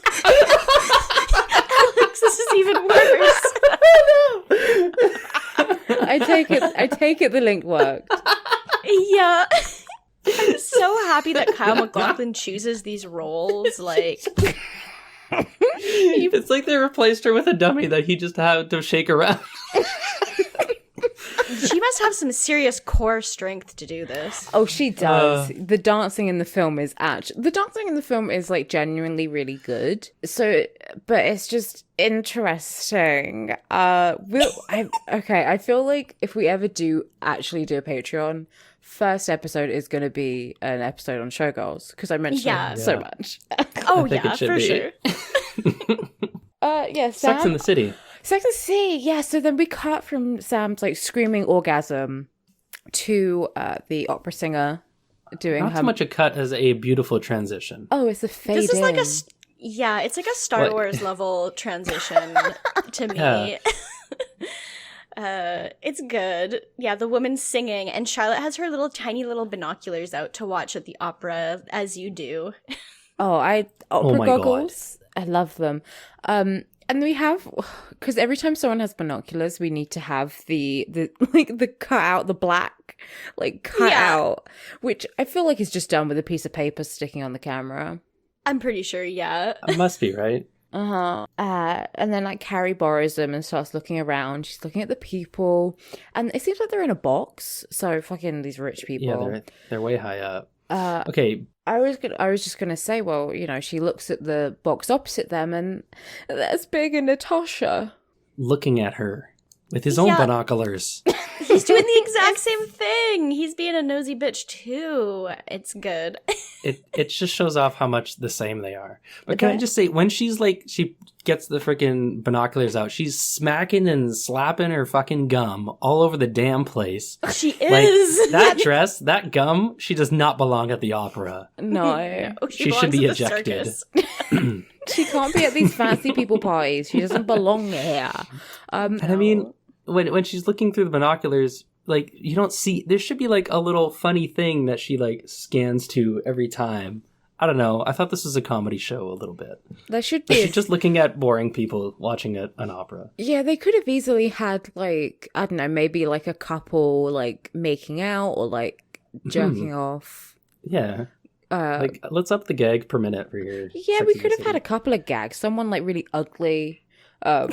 Alex, this is even worse. I take it the link worked. Yeah. I'm so happy that Kyle MacLachlan chooses these roles. Like, it's like they replaced her with a dummy that he just had to shake around. She must have some serious core strength to do this. Oh, she does. The dancing in the film is like genuinely really good. So, but it's just interesting. I feel like if we ever do actually do a Patreon, first episode is going to be an episode on Showgirls, because I mentioned it so much. Oh yeah, for sure. Sam? Sex in the City. Sex and the City, yeah. So then we cut from Sam's like screaming orgasm to the opera singer doing not so much a cut as a beautiful transition. Oh, it's a fade This is in. like it's like a Star Wars level transition to me. It's good. Yeah, the woman singing, and Charlotte has her tiny little binoculars out to watch at the opera, as you do. Opera goggles. God. I love them. And we have, because every time someone has binoculars, we need to have the cut out, the black, cut out, which I feel like is just done with a piece of paper sticking on the camera. I'm pretty sure, yeah. It must be, right? And then like Carrie borrows them and starts looking around. She's looking at the people, and it seems like they're in a box. So fucking these rich people. Yeah, they're way high up. Okay. I was just gonna say, well, you know, she looks at the box opposite them, and there's Big and Natasha Looking at her with his own binoculars. He's doing the exact same thing. He's being a nosy bitch too. It's good. It just shows off how much the same they are. But can I just say, when she's like, she gets the freaking binoculars out, she's smacking and slapping her fucking gum all over the damn place. She is. Like, that dress, that gum, she does not belong at the opera. No. She should be ejected. She can't be at these fancy people parties. She doesn't belong here. And I mean, when she's looking through the binoculars, like, you don't see, there should be like a little funny thing that she like scans to every time. I don't know. I thought this was a comedy show a little bit. There should be. She's just looking at boring people watching an opera. Yeah, they could have easily had like, I don't know, maybe like a couple like making out or like jerking off. Yeah. Like, let's up the gag per minute for your. Yeah, we could have had a couple of gags. Someone like really ugly. I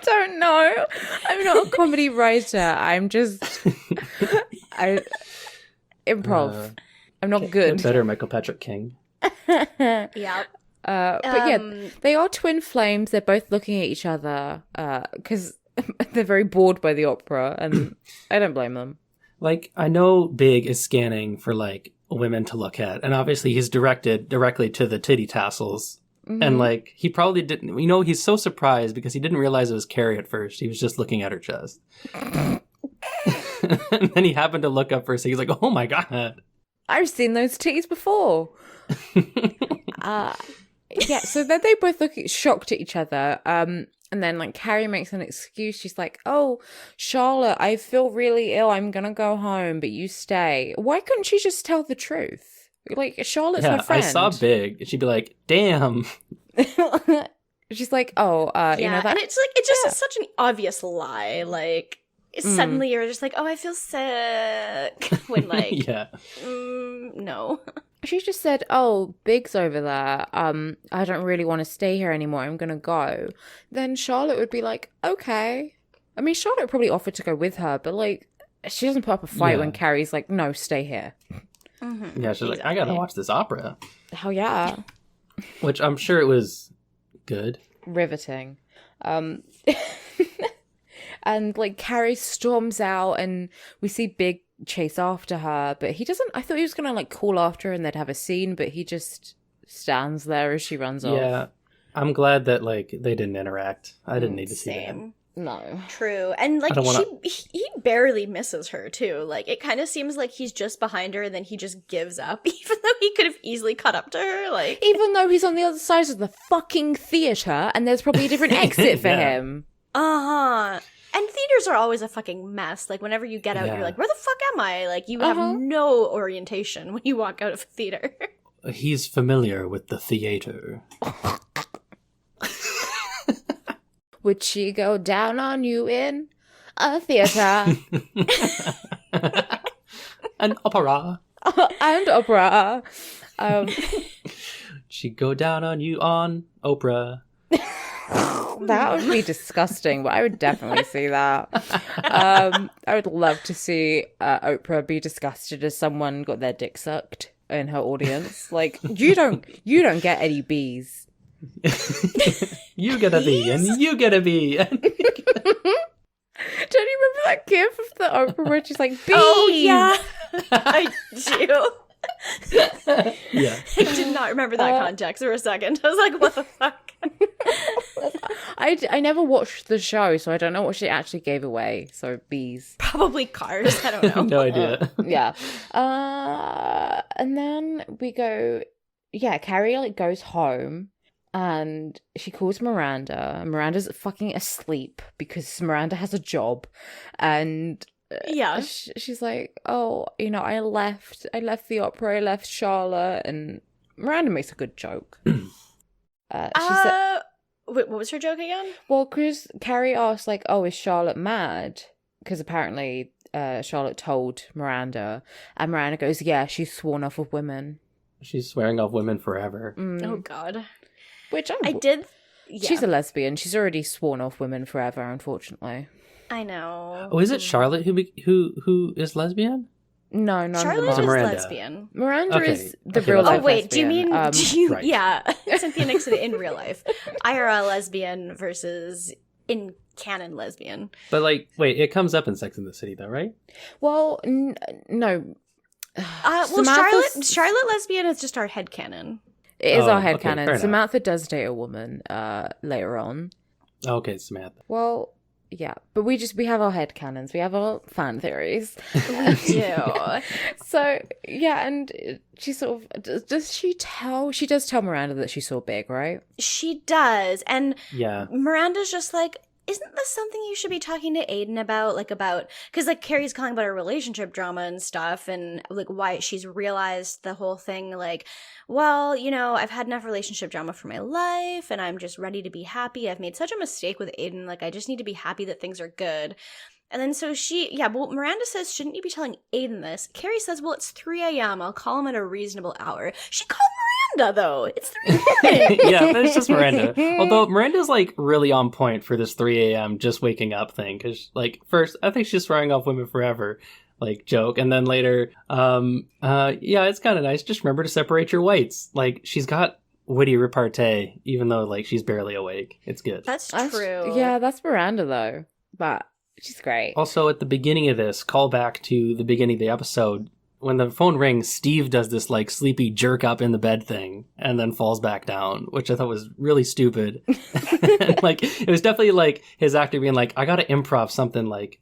don't know. I'm not a comedy writer. I'm just improv. I'm not good. Get better, Michael Patrick King. Yeah. But yeah, they are twin flames. They're both looking at each other because they're very bored by the opera, and I don't blame them. Like, I know Big is scanning for like women to look at, and obviously he's directed directly to the titty tassels. Mm-hmm. And like, he probably didn't, you know, he's so surprised because he didn't realize it was Carrie at first. He was just looking at her chest. And then he happened to look up for a second. He's like, oh my God. I've seen those titties before. Yeah, so then they both look shocked at each other. And then like Carrie makes an excuse. She's like, oh, Charlotte, I feel really ill. I'm going to go home, but you stay. Why couldn't she just tell the truth? Like, Charlotte's her friend. I saw Big. She'd be like, damn. She's like, oh, you know that. And it's like, it's just such an obvious lie. Like, suddenly you're just like, oh, I feel sick. When like, no. She just said, oh, Big's over there. I don't really want to stay here anymore. I'm going to go. Then Charlotte would be like, okay. I mean, Charlotte probably offered to go with her, but like, she doesn't put up a fight when Carrie's like, no, stay here. Mm-hmm. Yeah, she's like, I got to watch this opera. Hell yeah. Which I'm sure it was good. Riveting. And like Carrie storms out and we see Big chase after her, but he doesn't. I thought he was gonna like call after her and they'd have a scene, but he just stands there as she runs off. Yeah, I'm glad that like they didn't interact. I didn't need to see that. No. True. And like he barely misses her too. Like it kind of seems like he's just behind her and then he just gives up, even though he could have easily caught up to her. Like even though he's on the other side of the fucking theater and there's probably a different exit for him. And theaters are always a fucking mess. Like, whenever you get out, you're like, where the fuck am I? Like, you have no orientation when you walk out of a theater. He's familiar with the theater. Would she go down on you in a theater? An opera. And opera. She'd go down on you on Oprah. That would be disgusting, but I would definitely see that. I would love to see Oprah be disgusted as someone got their dick sucked in her audience. Like, you don't get any B's. You get a B, and you get a B. Don't you remember that gif of the Oprah where she's like, B's? Oh, yeah. I do. Yeah. I did not remember that context for a second. I was like, what the fuck? I never watched the show, so I don't know what she actually gave away. So B's. Probably cars. I don't know. No idea. Yeah. And then we go, Carrie like goes home and she calls Miranda. Miranda's fucking asleep because Miranda has a job. And she's like, oh, you know, I left the opera, I left Charlotte, and Miranda makes a good joke. She said, wait, what was her joke again? well, because Carrie asked, like, oh, is Charlotte mad? Because apparently Charlotte told Miranda, and Miranda goes, yeah, she's sworn off of women. She's swearing off women forever. Oh God. Which I did. Yeah. She's a lesbian. She's already sworn off women forever, unfortunately. I know. Oh, is it Charlotte who is lesbian? No, not Charlotte is Miranda. lesbian. Miranda Okay. is the Okay, real that's life Oh wait, do you lesbian. mean? Do you, right. Yeah, Cynthia Nixon in real life, IRL lesbian versus in canon lesbian. But like, wait, it comes up in Sex and the City though, right? Well, no. Well, Charlotte lesbian is just our headcanon. It is Oh, our okay, headcanon. fair enough. Samantha does date a woman later on. Okay, Samantha. Well, yeah, but we have our headcanons. We have our fan theories. We do. So, yeah, and she sort of... She does tell Miranda that she saw Big, right? She does, and Yeah. Miranda's just like, isn't this something you should be talking to Aiden about? Because like Carrie's calling about her relationship drama and stuff, and like why she's realized the whole thing, like, well, I've had enough relationship drama for my life, and I'm just ready to be happy. I've made such a mistake with Aiden, like I just need to be happy that things are good. And then so Miranda says, shouldn't you be telling Aiden this? Carrie says, well, it's 3 a.m. I'll call him at a reasonable hour. She called Miranda, though. It's 3 a.m. Yeah, but it's just Miranda. Although Miranda's like really on point for this 3 a.m. just waking up thing. Because like first, I think she's swearing off women forever, like joke. And then later, yeah, it's kind of nice. Just remember to separate your whites. Like she's got witty repartee, even though like she's barely awake. It's good. That's true. Yeah, that's Miranda, though. But she's great. Also, at the beginning of this, call back to the beginning of the episode, when the phone rings, Steve does this like sleepy jerk up in the bed thing and then falls back down, which I thought was really stupid. And, like, it was definitely like his actor being like, I gotta improv something like,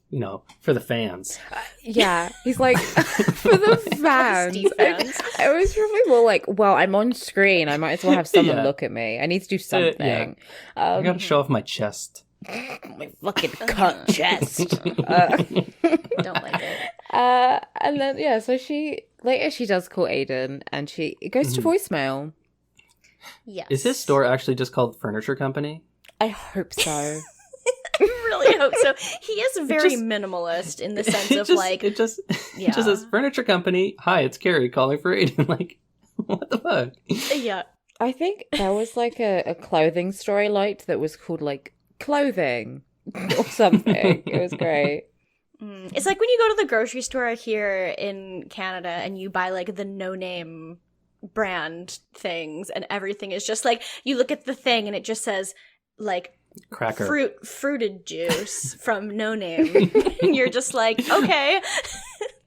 for the fans. Yeah, he's like, for the fans. Steve fans. It was probably more like, well, I'm on screen. I might as well have someone Yeah. look at me. I need to do something. Yeah. I gotta show off my chest. My fucking cunt chest. Don't like it. And then, yeah, so she does call Aiden, and it goes to voicemail. Yes. Is his store actually just called Furniture Company? I hope so. I really hope so. He is very minimalist in the sense of it just says Furniture Company. Hi, it's Carrie calling for Aiden. Like, what the fuck? Yeah. I think there was like a clothing store I liked that was called like Clothing or something. It was great. It's like when you go to the grocery store here in Canada and you buy like the no-name brand things and everything is just like, you look at the thing and it just says like Cracker. fruited juice from No Name. And you're just like, okay,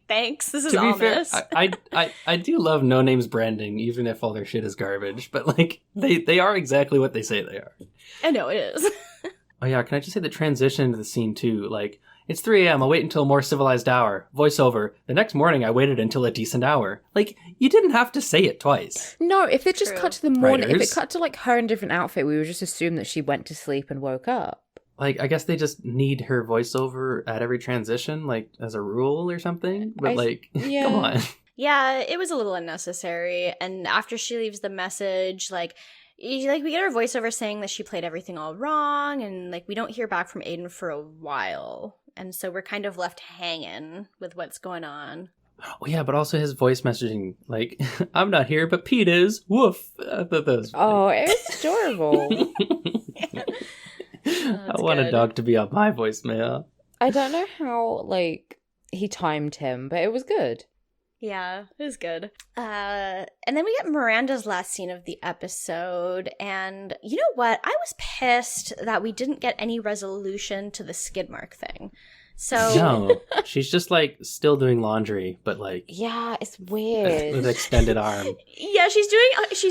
thanks. This is To be ominous. fair, I do love No Name's branding, even if all their shit is garbage. But like they are exactly what they say they are. I know it is. Oh yeah, can I just say the transition to the scene too? Like, it's 3 a.m. I'll wait until a more civilized hour. Voiceover. The next morning I waited until a decent hour. Like, you didn't have to say it twice. No, if it just True. cut to the morning, if Writers. it cut to like her in a different outfit, we would just assume that she went to sleep and woke up. Like, I guess they just need her voiceover at every transition, like, as a rule or something. But yeah. come on. Yeah, it was a little unnecessary. And after she leaves the message, we get her voiceover saying that she played everything all wrong, and like we don't hear back from Aiden for a while, and so we're kind of left hanging with what's going on. Oh yeah, but also his voice messaging, like, I'm not here, but Pete is. Woof. I thought that was funny. Oh, it's adorable. I want a dog to be on my voicemail. I don't know how like he timed him, but it was good. Yeah, it was good. And then we get Miranda's last scene of the episode, and you know what? I was pissed that we didn't get any resolution to the skid mark thing. So No, she's just like still doing laundry, but like Yeah, it's with weird. extended arm. yeah, she's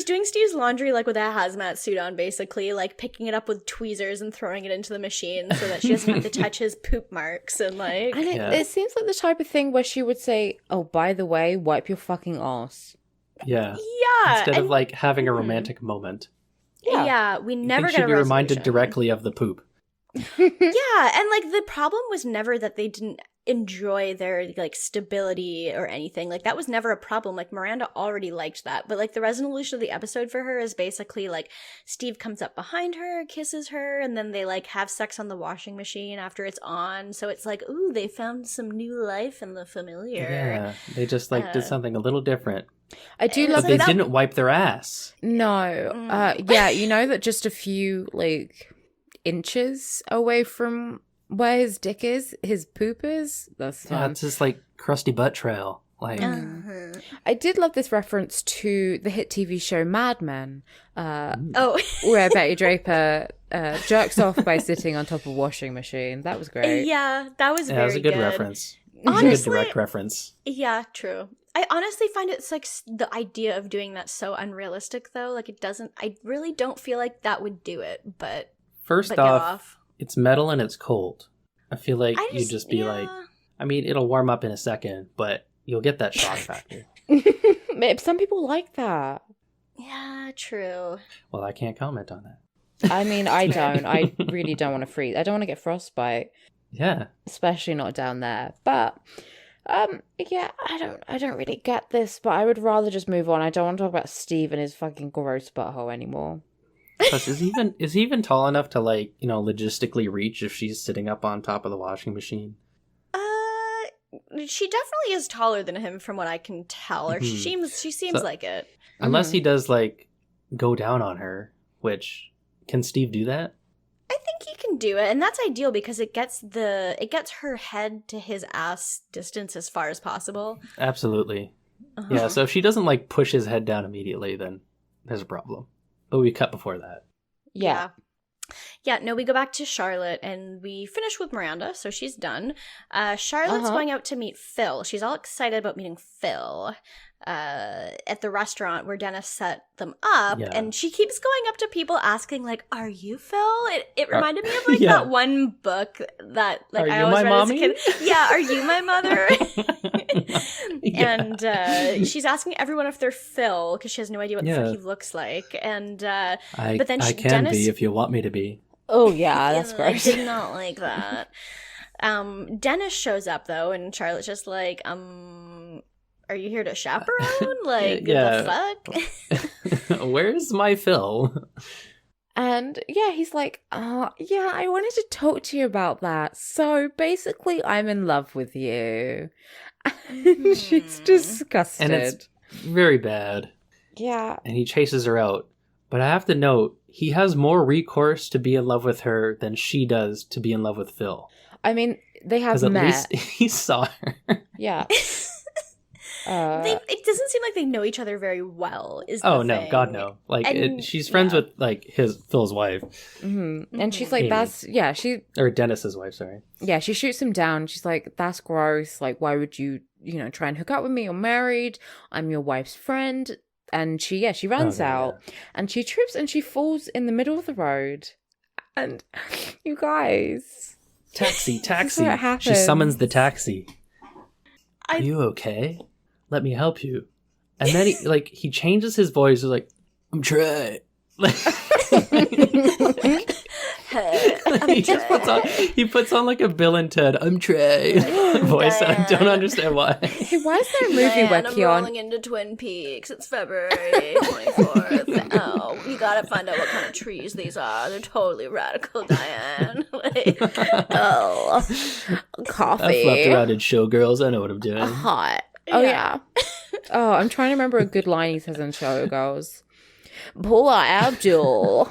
doing Steve's laundry like with a hazmat suit on, basically, like picking it up with tweezers and throwing it into the machine so that she doesn't have to touch his poop marks and like. And Yeah. it seems like the type of thing where she would say, "Oh, by the way, wipe your fucking ass." Yeah. Yeah, Instead of and- like having a romantic moment. yeah, we I never think got she'd a be reminded resolution. directly of the poop. Yeah, and like the problem was never that they didn't enjoy their like stability or anything. Like that was never a problem. Like Miranda already liked that. But like the resolution of the episode for her is basically like Steve comes up behind her, kisses her, and then they like have sex on the washing machine after it's on. So it's like, ooh, they found some new life in the familiar. Yeah, they just like did something a little different. I do And love But they that- didn't wipe their ass. No. Yeah, you know that just a few like inches away from where his dick is, his poop is. That's Yeah, fun. it's just like crusty butt trail. Like, Uh-huh. I did love this reference to the hit TV show Mad Men, Oh, where Betty Draper jerks off by sitting on top of a washing machine. That was great. yeah, that was yeah, very that was a good reference. It was a Honestly- good direct reference. Yeah, true. I honestly find it's like the idea of doing that so unrealistic though. Like it doesn't, I really don't feel like that would do it, but First get off, off. it's metal and it's cold. I feel like I you'd just be yeah. like, I mean, it'll warm up in a second, but you'll get that shock factor. Some people like that. Yeah, true. Well, I can't comment on that. I mean, I don't. I really don't want to freeze. I don't want to get frostbite, Yeah. especially not down there. But yeah, I don't really get this, but I would rather just move on. I don't want to talk about Steve and his fucking gross butthole anymore. Plus, is he even tall enough to like, you know, logistically reach if she's sitting up on top of the washing machine? She definitely is taller than him from what I can tell, or she seems So- like it. Unless he does like go down on her, which can Steve do that? I think he can do it, and that's ideal because it gets her head to his ass distance as far as possible. Absolutely. Uh-huh. Yeah, so if she doesn't like push his head down immediately, then there's a problem. But we cut before that. Yeah. Yeah, no, we go back to Charlotte and we finish with Miranda, so she's done. Charlotte's Uh-huh. going out to meet Phil. She's all excited about meeting Phil at the restaurant where Dennis set them up, Yeah. and she keeps going up to people asking, like, "Are you Phil?" It reminded me of like Yeah. that one book that like Are I you always my read mommy? as a kid. Yeah, are you my mother? Yeah. And she's asking everyone if they're Phil because she has no idea what the Yeah. fuck he looks like, and But then I can Dennis- be if you want me to be. Oh yeah, that's I gross. did not like that. Dennis shows up though, and Charlotte's just like, are you here to chaperone? Like, yeah. the fuck? Where's my Phil? And yeah, he's like, yeah, I wanted to talk to you about that. So basically, I'm in love with you. And she's disgusted. And it's very bad. yeah. And he chases her out. But I have to note, he has more recourse to be in love with her than she does to be in love with Phil. I mean, they have Because at met. least he saw her. Yeah. It doesn't seem like they know each other very well. Is the Oh no, thing. God no! Like And- she's friends yeah. with like Phil's wife And she's like, Amy. that's, yeah, or Dennis's wife. Sorry. yeah, she shoots him down. She's like, that's gross. Like, why would you, try and hook up with me? You're married. I'm your wife's friend. And she runs Okay, out and she trips and she falls in the middle of the road. And you guys, Taxi, taxi! what She happens. summons the taxi. I- Are you okay? Let me help you. And then he changes his voice. He's like, I'm Trey. Like, he puts on like a Bill and Ted, I'm Trey voice. And I don't Diane. understand why. hey, why is there a movie where Man, I'm rolling Keanu... into Twin Peaks. It's February 24th. Oh, you gotta find out what kind of trees these are. They're totally radical, Diane. Like, Oh, I've coffee. left around in Showgirls. I know what I'm doing. Hot. Oh, yeah. Oh, I'm trying to remember a good line he says in Showgirls. Paula Abdul.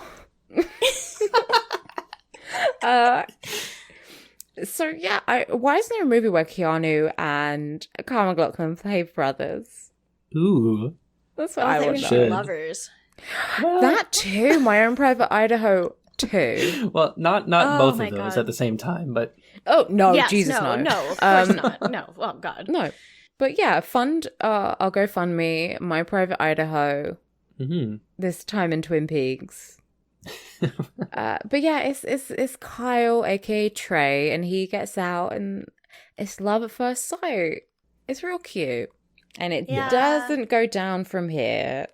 So yeah, why isn't there a movie where Keanu and Carl McLachlan play brothers? Ooh. That's what I I thought would we know. were should. lovers. That too, My Own Private Idaho too. Well, not Oh both my of those God. at the same time, but Oh no, Yes, Jesus no, no, of course not. No, oh God. no. But yeah, I'll go fund me My Private Idaho. mhm. This time in Twin Peaks. But yeah, it's Kyle, aka Trey, and he gets out, and it's love at first sight. It's real cute, and it Yeah. doesn't go down from here.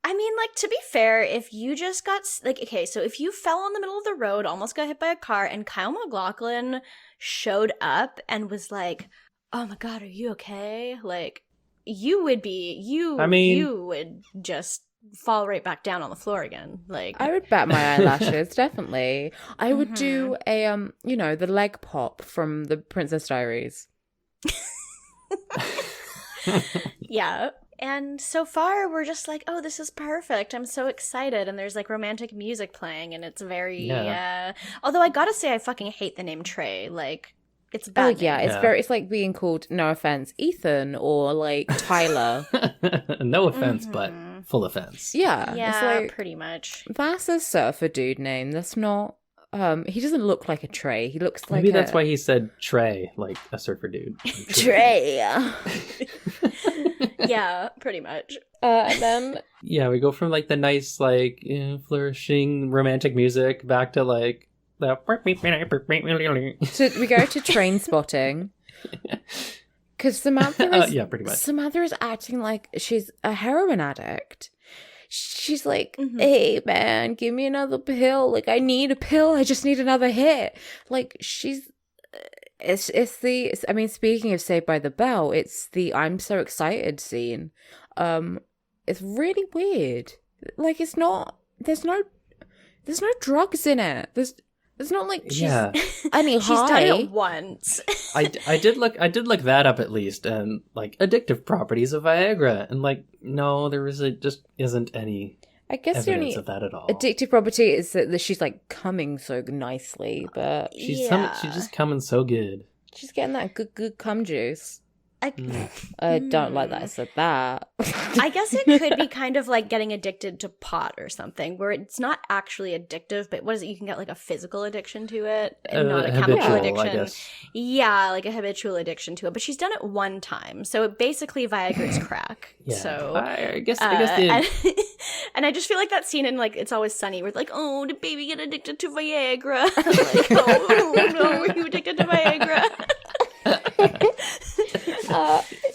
I mean, like, to be fair, if you just got, like, okay, so if you fell in the middle of the road, almost got hit by a car, and Kyle MacLachlan showed up and was like, oh my God, are you okay? Like, you would just fall right back down on the floor again. Like, I would bat my eyelashes, definitely. I would do a, the leg pop from the Princess Diaries. Yeah. And so far, we're just like, oh, this is perfect. I'm so excited. And there's like romantic music playing, and it's very, although I gotta say, I fucking hate the name Trey. Like, it's a bad. Oh, yeah. name. It's like being called, no offense, Ethan or like Tyler. No offense, but full offense. Yeah. Yeah, it's like, pretty much. that's a surfer dude name. That's not. He doesn't look like a Trey. He looks like Maybe that's why he said Trey, like a surfer dude. Trey. Yeah, pretty much. And then Yeah, we go from like the nice, like flourishing romantic music back to like the. we go to train spotting. Because Samantha is yeah, pretty much. Samantha is acting like she's a heroin addict. She's like, hey man, give me another pill. Like, I need a pill. I just need another hit. Like, she's speaking of Saved by the Bell, it's the I'm so excited scene. It's really weird. Like, it's not, there's no drugs in it. There's not like she's any high. She's done it once. I did look that up at least, and like addictive properties of Viagra, and like no, just isn't any. I guess the only evidence of that at all. addictive property is that she's like coming so nicely, but She's just coming so good. she's getting that good cum juice. I don't like that I said that. I guess it could be kind of like getting addicted to pot or something, where it's not actually addictive, but what is it? You can get like a physical addiction to it, and not a chemical habitual, addiction. I guess. Yeah, like a habitual addiction to it. But she's done it one time, so basically Viagra's crack. Yeah. So I guess and I just feel like that scene in like It's Always Sunny, where it's like, oh, did baby get addicted to Viagra? Like, oh no, were you addicted to Viagra?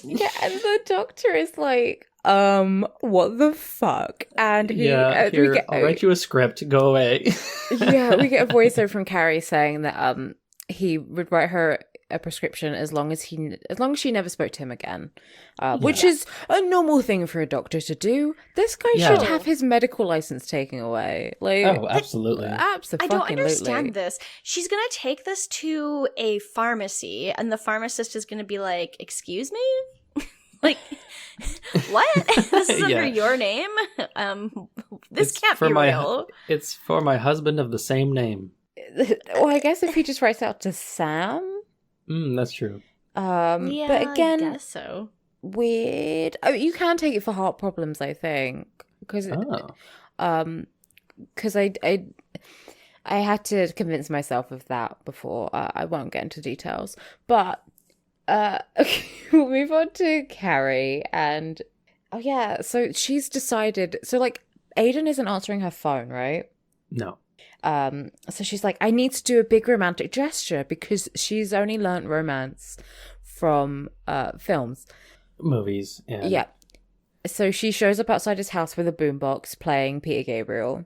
Yeah, and the doctor is like, what the fuck? And he, I'll write you a script. Go away. yeah, we get a voiceover from Carrie saying that he would write her a prescription as long as she never spoke to him again, which is a normal thing for a doctor to do. This guy should have his medical license taken away. Like, oh, absolutely. absolutely. I don't understand this. She's gonna take this to a pharmacy, and the pharmacist is gonna be like, "Excuse me, like, what? This is under your name? This can't be real." It's for my husband of the same name. Well, I guess if he just writes out to Sam. That's true. Yeah, but again, I guess so. Weird. Oh, you can take it for heart problems, I think, because I had to convince myself of that before. I won't get into details, but we'll move on to Carrie, and so she's decided. So like, Aiden isn't answering her phone, right? No. So she's like, I need to do a big romantic gesture, because she's only learnt romance from films. Movies. Yeah. So she shows up outside his house with a boombox playing Peter Gabriel.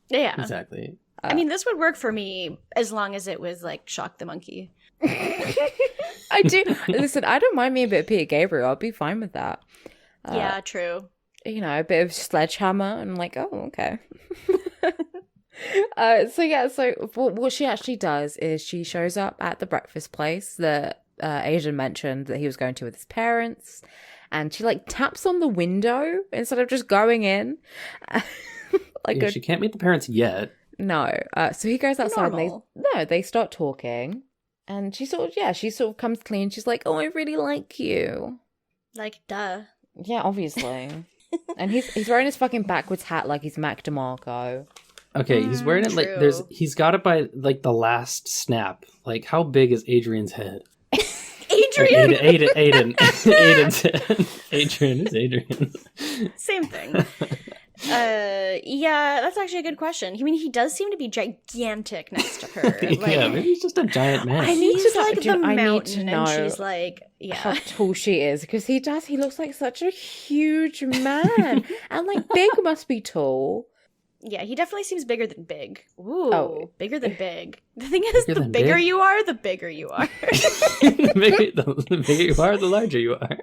Yeah. Exactly. I mean, this would work for me as long as it was like Shock the Monkey. I do. Listen, I don't mind me a bit of Peter Gabriel. I'll be fine with that. Yeah, true. You know, a bit of Sledgehammer. And I'm like, oh, okay. So what she actually does is she shows up at the breakfast place that Aiden mentioned that he was going to with his parents, and she like taps on the window instead of just going in. She can't meet the parents yet. No. So he goes outside Normal. and they start talking, and she sort of comes clean. She's like, oh, I really like you. Like, duh. Yeah, obviously. And he's wearing his fucking backwards hat like he's Mac DeMarco. Okay, he's wearing it like he's got it by like the last snap. Like, how big is Adrian's head? Adrian! Aiden's head. Adrian is Adrian. Same thing. Yeah, that's actually a good question. I mean, he does seem to be gigantic next to her. Yeah, maybe he's just a giant man. He's know- like do- the I need mountain, to and know she's like, how yeah. tall she is, because he looks like such a huge man. And like big must be tall. Yeah, he definitely seems bigger than big. Ooh, Oh. bigger than big. The thing is, Bigger the than bigger big? you are, the bigger you are. The bigger you are, the larger you are.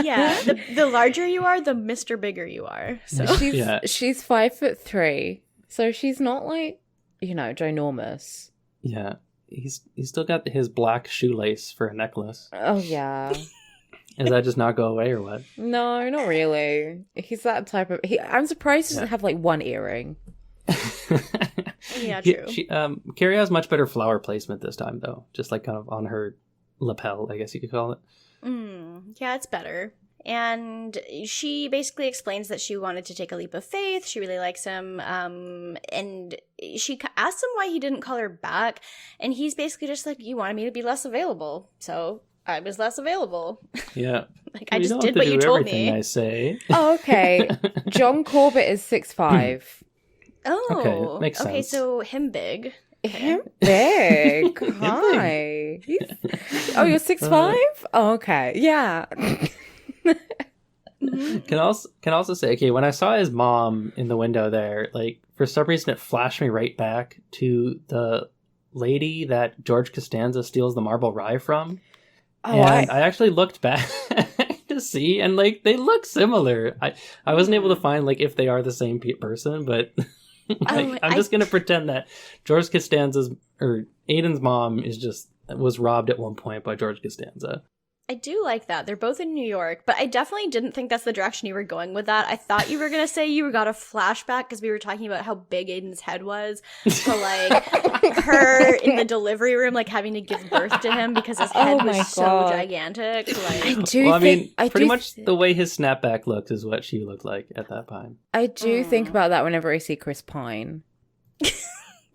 Yeah, the larger you are, the Mr. Bigger you are. So Yeah. She's 5'3", so she's not like, ginormous. Yeah, he's still got his black shoelace for a necklace. Oh yeah. Does that just not go away or what? No, not really. He's that type of. I'm surprised he doesn't have like one earring. yeah, true. Carrie has much better flower placement this time, though. Just like kind of on her lapel, I guess you could call it. Yeah, it's better. And she basically explains that she wanted to take a leap of faith. She really likes him. And she asks him why he didn't call her back. And he's basically just like, you wanted me to be less available. So I was less available. Yeah. Like, I just did what you told me. I say. Oh, okay. John Corbett is 6'5". Oh, Okay, makes okay, sense. so him big. Him big. Hi. Oh, you're 6'5"? Oh, okay. Yeah. Can also say, okay, when I saw his mom in the window there, like for some reason it flashed me right back to the lady that George Costanza steals the marble rye from. Oh, And I actually looked back to see, and like they look similar. I wasn't able to find like if they are the same person, but I'm just gonna pretend that George Costanza's or Aiden's mom was robbed at one point by George Costanza. I do like that. They're both in New York, but I definitely didn't think that's the direction you were going with that. I thought you were going to say you got a flashback because we were talking about how big Aiden's head was. So, like, her in the delivery room, like, having to give birth to him because his head was so gigantic. Like, Pretty much the way his snapback looked is what she looked like at that time. I do think about that whenever I see Chris Pine.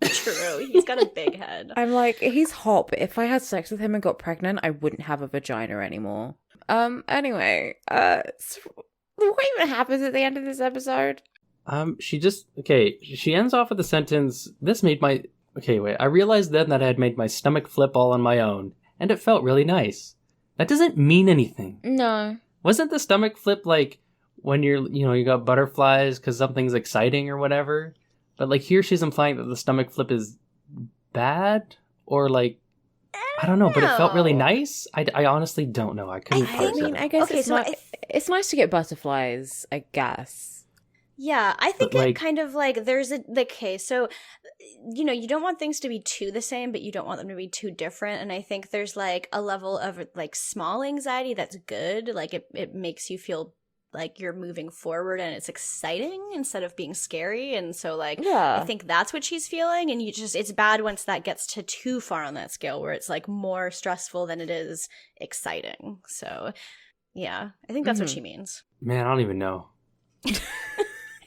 True. He's got a big head. I'm like, he's hot, but if I had sex with him and got pregnant, I wouldn't have a vagina anymore. Anyway, so what even happens at the end of this episode? She ends off with the sentence, I realized then that I had made my stomach flip all on my own, and it felt really nice. That doesn't mean anything. No. Wasn't the stomach flip like when you got butterflies because something's exciting or whatever? But like here she's implying that the stomach flip is bad or like, I don't know, but it felt really nice. I honestly don't know. I couldn't parse it. I guess it's nice to get butterflies, I guess. Yeah, I think But, it kind of like there's so you don't want things to be too the same, but you don't want them to be too different. And I think there's like a level of like small anxiety that's good. Like it makes you feel like you're moving forward and it's exciting instead of being scary. And so like, I think that's what she's feeling. And it's bad once that gets to too far on that scale where it's like more stressful than it is exciting. So yeah, I think that's what she means. Man, I don't even know.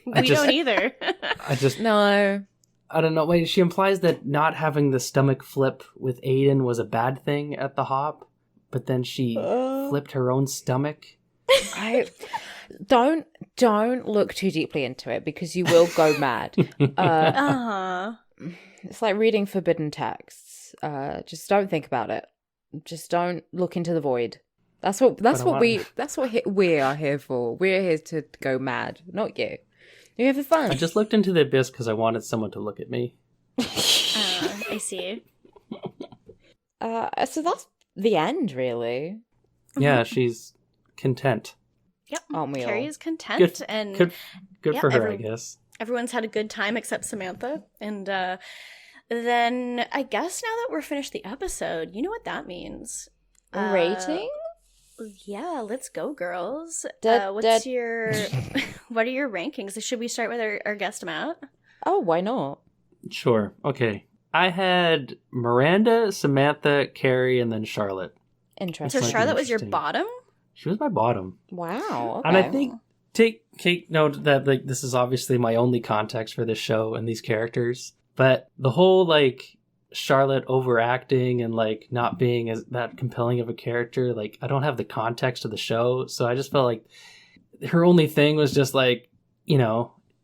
We don't either. No. I don't know. Wait, she implies that not having the stomach flip with Aiden was a bad thing at the hop, but then she flipped her own stomach. I don't look too deeply into it because you will go mad. It's like reading forbidden texts. Just don't think about it. Just don't look into the void. That's what we are here for. We're here to go mad, not you. You have fun. I just looked into the abyss because I wanted someone to look at me. I see. So that's the end, really. Yeah, she's content. Yep. Aren't we all? Carrie is content Good for her, I guess. Everyone's had a good time except Samantha. And then I guess now that we're finished the episode, you know what that means. Rating? Yeah, let's go, girls. What are your rankings? Should we start with our guest Matt? Oh, why not? Sure. Okay. I had Miranda, Samantha, Carrie, and then Charlotte. Interesting. So Charlotte was your bottom? She was my bottom. Wow. Okay. And I think take note that like this is obviously my only context for this show and these characters, but the whole like Charlotte overacting and like not being as that compelling of a character, like I don't have the context of the show, so I just felt like her only thing was just like,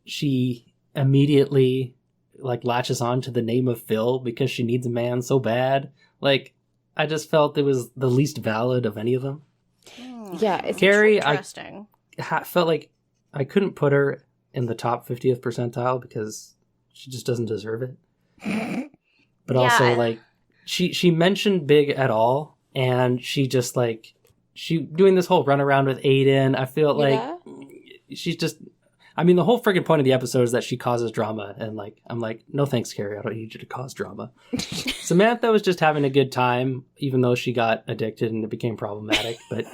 she immediately like latches on to the name of Phil because she needs a man so bad. Like, I just felt it was the least valid of any of them. Yeah, it's Carrie, interesting. I felt like I couldn't put her in the top 50th percentile because she just doesn't deserve it. But also, like, she mentioned Big at all, and she just, like, she doing this whole run around with Aiden. I feel like she's just, I mean, the whole freaking point of the episode is that she causes drama, and, like, I'm like, no thanks, Carrie, I don't need you to cause drama. Samantha was just having a good time, even though she got addicted and it became problematic, but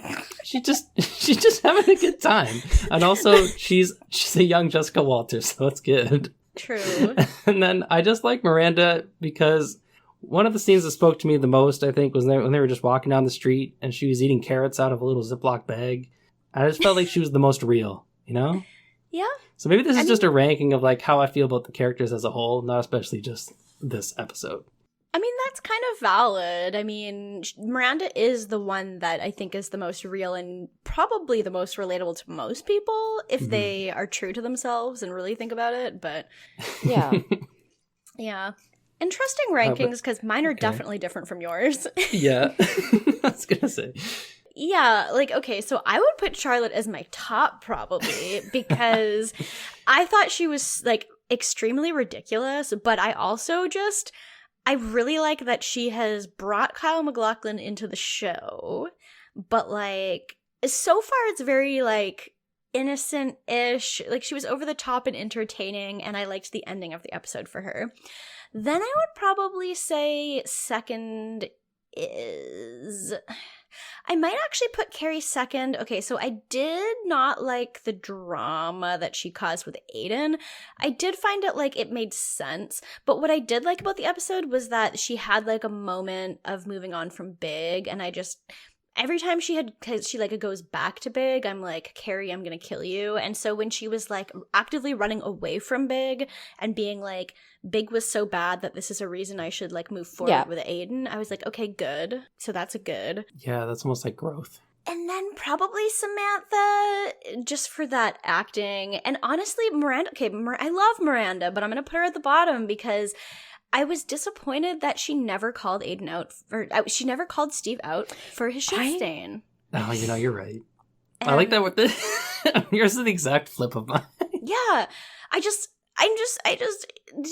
she's just having a good time. And also, she's a young Jessica Walters, so it's good. True. And then I just like Miranda because one of the scenes that spoke to me the most, I think, was when they were just walking down the street and she was eating carrots out of a little Ziploc bag. I just felt like she was the most real, you know? Yeah. So maybe this is just a ranking of like how I feel about the characters as a whole, not especially just this episode. I mean, that's kind of valid. I mean, Miranda is the one that I think is the most real and probably the most relatable to most people if they are true to themselves and really think about it. But yeah. Yeah. Interesting rankings because mine are definitely different from yours. Yeah. I was going to say. Yeah, like, okay, so I would put Charlotte as my top probably because I thought she was, like, extremely ridiculous, but I also just, I really like that she has brought Kyle MacLachlan into the show, but, like, so far it's very, like, innocent-ish. Like, she was over the top and entertaining, and I liked the ending of the episode for her. Then I would probably say second is... I might actually put Carrie second. Okay, so I did not like the drama that she caused with Aiden. I did find it like it made sense, but what I did like about the episode was that she had like a moment of moving on from Big, and I just... Every time she like goes back to Big, I'm like, Carrie, I'm gonna kill you. And so when she was like actively running away from Big and being like, Big was so bad that this is a reason I should like move forward with Aiden, I was like, okay, good. So that's a good. Yeah, that's almost like growth. And then probably Samantha, just for that acting. And honestly, Miranda, I love Miranda, but I'm gonna put her at the bottom because I was disappointed that she never called Aiden out, or she never called Steve out for his shit stain. Oh, you know, you're right. I like that with the... Yours is the exact flip of mine. Yeah. I just,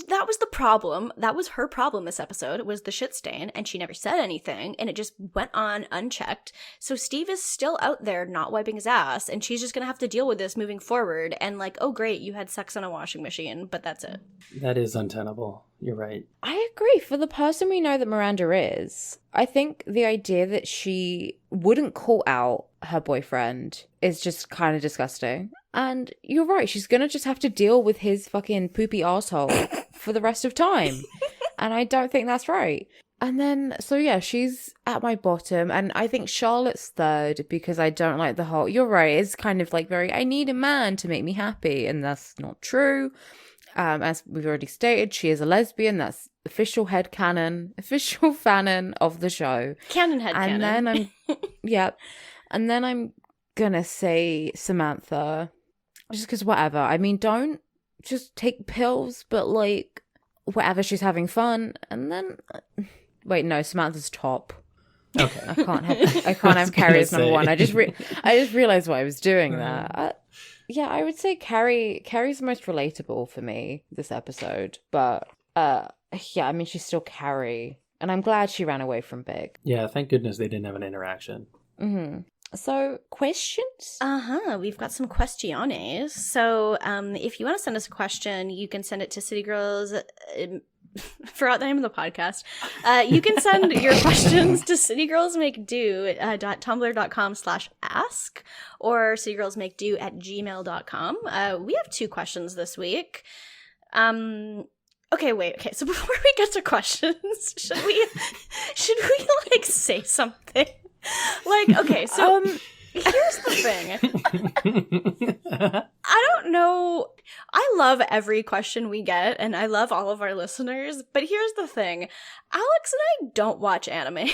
that was the problem. That was her problem this episode, was the shit stain, and she never said anything, and it just went on unchecked. So Steve is still out there not wiping his ass, and she's just gonna have to deal with this moving forward, and like, oh great, you had sex on a washing machine, but that's it. That is untenable. You're right. I agree. For the person we know that Miranda is, I think the idea that she wouldn't call out her boyfriend is just kind of disgusting. And you're right, she's gonna just have to deal with his fucking poopy asshole for the rest of time. And I don't think that's right. And then, so yeah, she's at my bottom. And I think Charlotte's third because I don't like the whole, you're right, it's kind of like very, I need a man to make me happy. And that's not true. As we've already stated, she is a lesbian. That's official fanon of the show. Canon. And then I'm, and then I'm gonna say Samantha, just because whatever. I mean, don't just take pills, but like whatever, she's having fun. And then, wait, no, Samantha's top. Okay, I can't have Carrie as number one. I just realized why I was doing that. Yeah, I would say Carrie's the most relatable for me this episode. But yeah, I mean, she's still Carrie. And I'm glad she ran away from Big. Yeah, thank goodness they didn't have an interaction. Mm-hmm. So, questions? We've got some questiones. So, if you want to send us a question, you can send it to citygirls... forgot the name of the podcast. You can send your questions to citygirlsmakedo.tumblr.com/ask or citygirlsmakedo@gmail.com. We have 2 questions this week. Okay, so before we get to questions, should we like say something? Like, okay, so here's the thing. I don't know. I love every question we get, and I love all of our listeners, but here's the thing. Alex and I don't watch anime.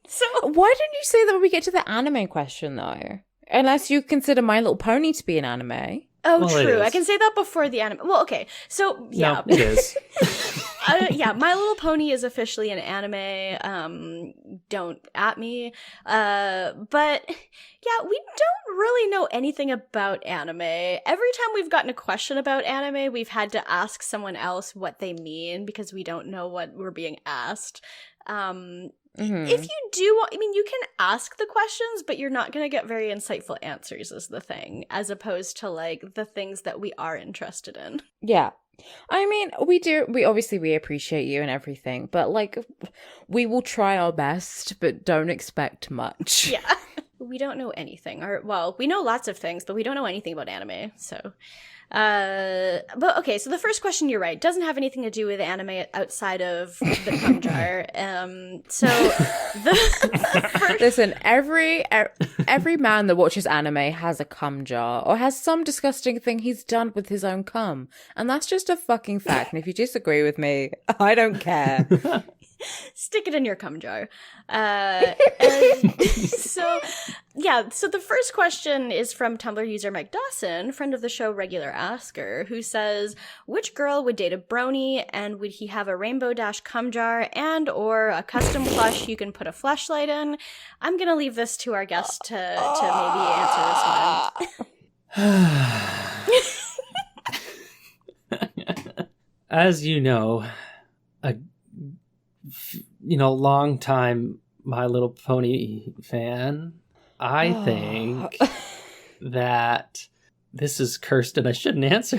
So why didn't you say that when we get to the anime question, though? Unless you consider My Little Pony to be an anime. Oh, Well, it true. I is. can say that before the anime. Well, okay. So, yeah. No, it is. Yeah, My Little Pony is officially an anime. Don't at me. But yeah, we don't really know anything about anime. Every time we've gotten a question about anime, we've had to ask someone else what they mean because we don't know what we're being asked. If you do, I mean, you can ask the questions, but you're not going to get very insightful answers is the thing, as opposed to like the things that we are interested in. Yeah. I mean, we obviously appreciate you and everything, but like, we will try our best, but don't expect much. Yeah. We don't know anything. Well, we know lots of things, but we don't know anything about anime, so. But okay, so the first question, you're right, doesn't have anything to do with anime outside of the cum jar. So the Listen, every man that watches anime has a cum jar or has some disgusting thing he's done with his own cum, and that's just a fucking fact. And if you disagree with me, I don't care. stick it in your cum jar. So the first question is from Tumblr user Mike Dawson, friend of the show, regular asker, who says, which girl would date a brony, and would he have a Rainbow Dash cum jar and or a custom plush you can put a fleshlight in? I'm gonna leave this to our guest to maybe answer this one. As you know, long time My Little Pony fan, I think that this is cursed and I shouldn't answer.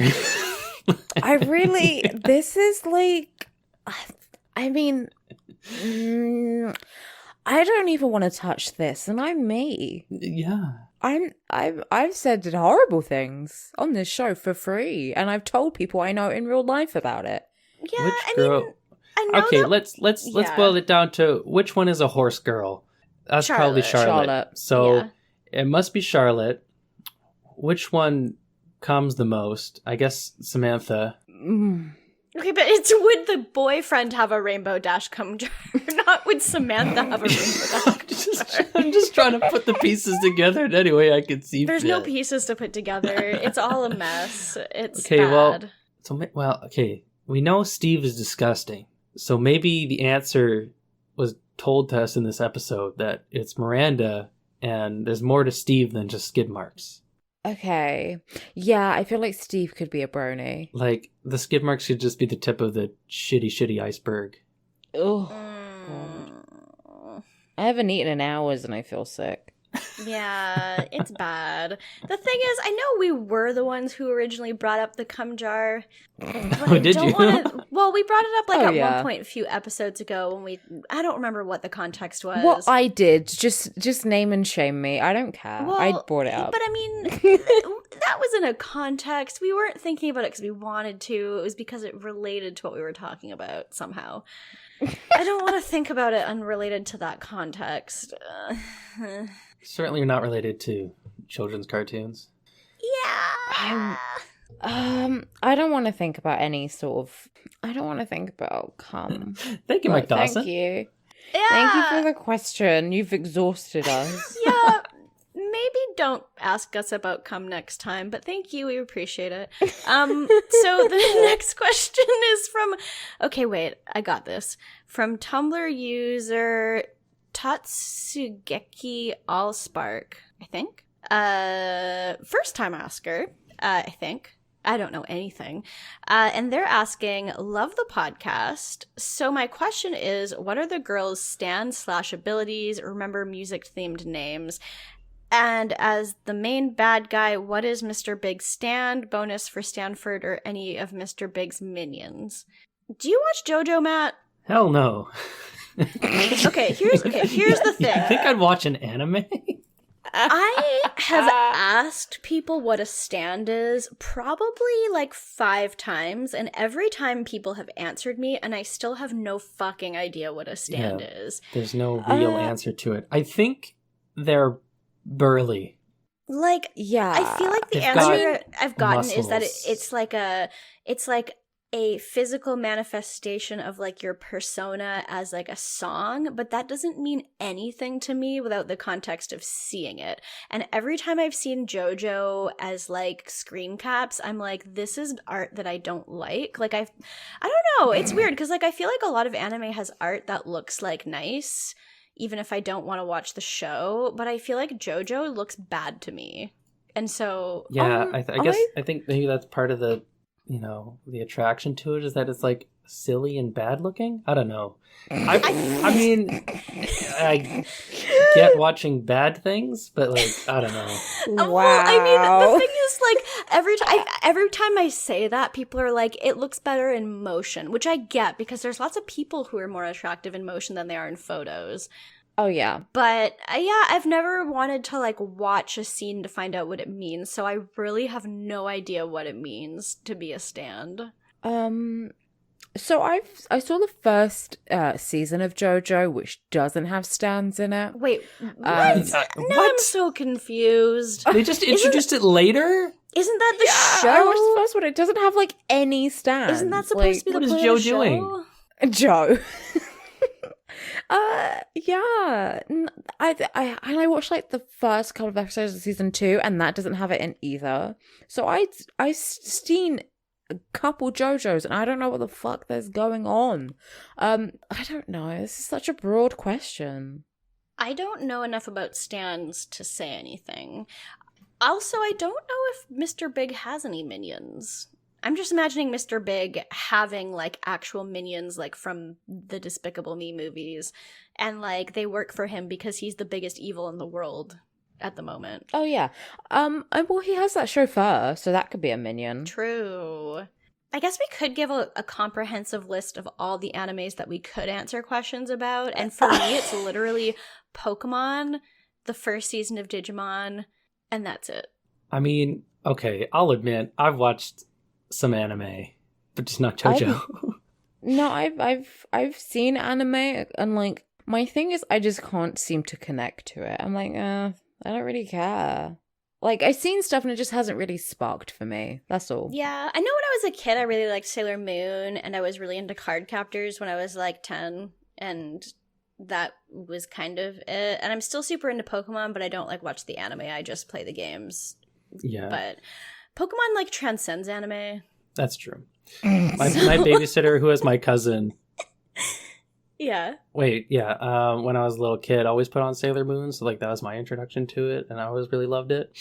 This is like, I mean, I don't even want to touch this, and I'm me. Yeah. I've said horrible things on this show for free, and I've told people I know in real life about it. Yeah, Which I girl? mean, I know Okay, that- let's yeah. boil it down to which one is a horse girl. That's probably Charlotte. So Yeah. it must be Charlotte. Which one comes the most? I guess Samantha. Okay, but it's would the boyfriend have a Rainbow Dash cum jar? Not would Samantha have a Rainbow Dash cum jar? I'm just trying to put the pieces together in any way I can see. There's no fit. pieces to put together. It's all a mess. It's Okay, bad. okay. We know Steve is disgusting. So maybe the answer was told to us in this episode that it's Miranda and there's more to Steve than just skid marks. Okay. Yeah, I feel like Steve could be a brony. Like, the skid marks should just be the tip of the shitty iceberg. Ugh. Mm. I haven't eaten in hours and I feel sick. Yeah, it's bad. The thing is, I know we were the ones who originally brought up the cum jar. But Oh, did you? Well, we brought it up Oh, at yeah. one point a few episodes ago when I don't remember what the context was. What I did, just name and shame me. I don't care. I brought it up. But I mean, that was in a context. We weren't thinking about it because we wanted to. It was because it related to what we were talking about somehow. I don't want to think about it unrelated to that context. Certainly not related to children's cartoons. Yeah. I don't want to think about any sort of. I don't want to think about cum. Thank you, Mike But Dawson. Thank you. Yeah. Thank you for the question. You've exhausted us. Yeah. Maybe don't ask us about cum next time, but thank you. We appreciate it. So the next question is from. Okay, wait. I got this. From Tumblr user Tatsugeki Allspark, I think. First time asker, I think. I don't know anything. And they're asking, love the podcast. So my question is, what are the girls' stand/abilities? Remember music-themed names. And as the main bad guy, what is Mr. Big's stand, bonus for Stanford, or any of Mr. Big's minions? Do you watch JoJo, Matt? Hell no. Okay, here's the thing. I think I'd watch an anime. I have asked people what a stand is probably like 5 times, and every time people have answered me, and I still have no fucking idea what a stand is. There's no real answer to it. I think they're burly. Like, Yeah. I feel like the They've answer got I've gotten is that muscles. it's like a physical manifestation of like your persona as like a song, but that doesn't mean anything to me without the context of seeing it. And every time I've seen JoJo as like screen caps, I'm like, this is art that I don't like. Like I don't know, it's weird because like I feel like a lot of anime has art that looks like nice, even if I don't want to watch the show, but I feel like JoJo looks bad to me. And so yeah, I think maybe that's part of the, you know, the attraction to it is that it's like silly and bad looking. I don't know. I mean, I get watching bad things, but like, I don't know. Wow. Well, I mean, the thing is, like, every time I say that, people are like, it looks better in motion, which I get because there's lots of people who are more attractive in motion than they are in photos. Oh, yeah. But yeah, I've never wanted to like watch a scene to find out what it means, so I really have no idea what it means to be a stand. So I saw the first season of JoJo, which doesn't have stands in it. Wait, what? Now what? I'm so confused. They just introduced it later? Isn't that the show? I watched the first one. It doesn't have like any stands. Isn't that supposed to be the what is point Joe of the show? doing? Joe? Yeah. I watched like the first couple of episodes of season 2, and that doesn't have it in either. So I seen a couple JoJos, and I don't know what the fuck there's going on. I don't know. This is such a broad question. I don't know enough about stands to say anything. Also, I don't know if Mr. Big has any minions. I'm just imagining Mr. Big having, like, actual minions, like, from the Despicable Me movies. And, like, they work for him because he's the biggest evil in the world at the moment. Oh, yeah. Well, he has that chauffeur, so that could be a minion. True. I guess we could give a comprehensive list of all the animes that we could answer questions about. And for me, it's literally Pokemon, the first season of Digimon, and that's it. I mean, okay, I'll admit, I've watched some anime, but just not JoJo. No, I've seen anime, and like my thing is I just can't seem to connect to it. I'm like, I don't really care. Like I've seen stuff and it just hasn't really sparked for me. That's all. Yeah, I know when I was a kid I really liked Sailor Moon, and I was really into card captors when I was like 10, and that was kind of it. And I'm still super into Pokemon, but I don't like watch the anime. I just play the games. Yeah. But Pokemon like transcends anime. That's true. My babysitter, who is my cousin. Yeah. When I was a little kid, I always put on Sailor Moon, so like that was my introduction to it, and I always really loved it.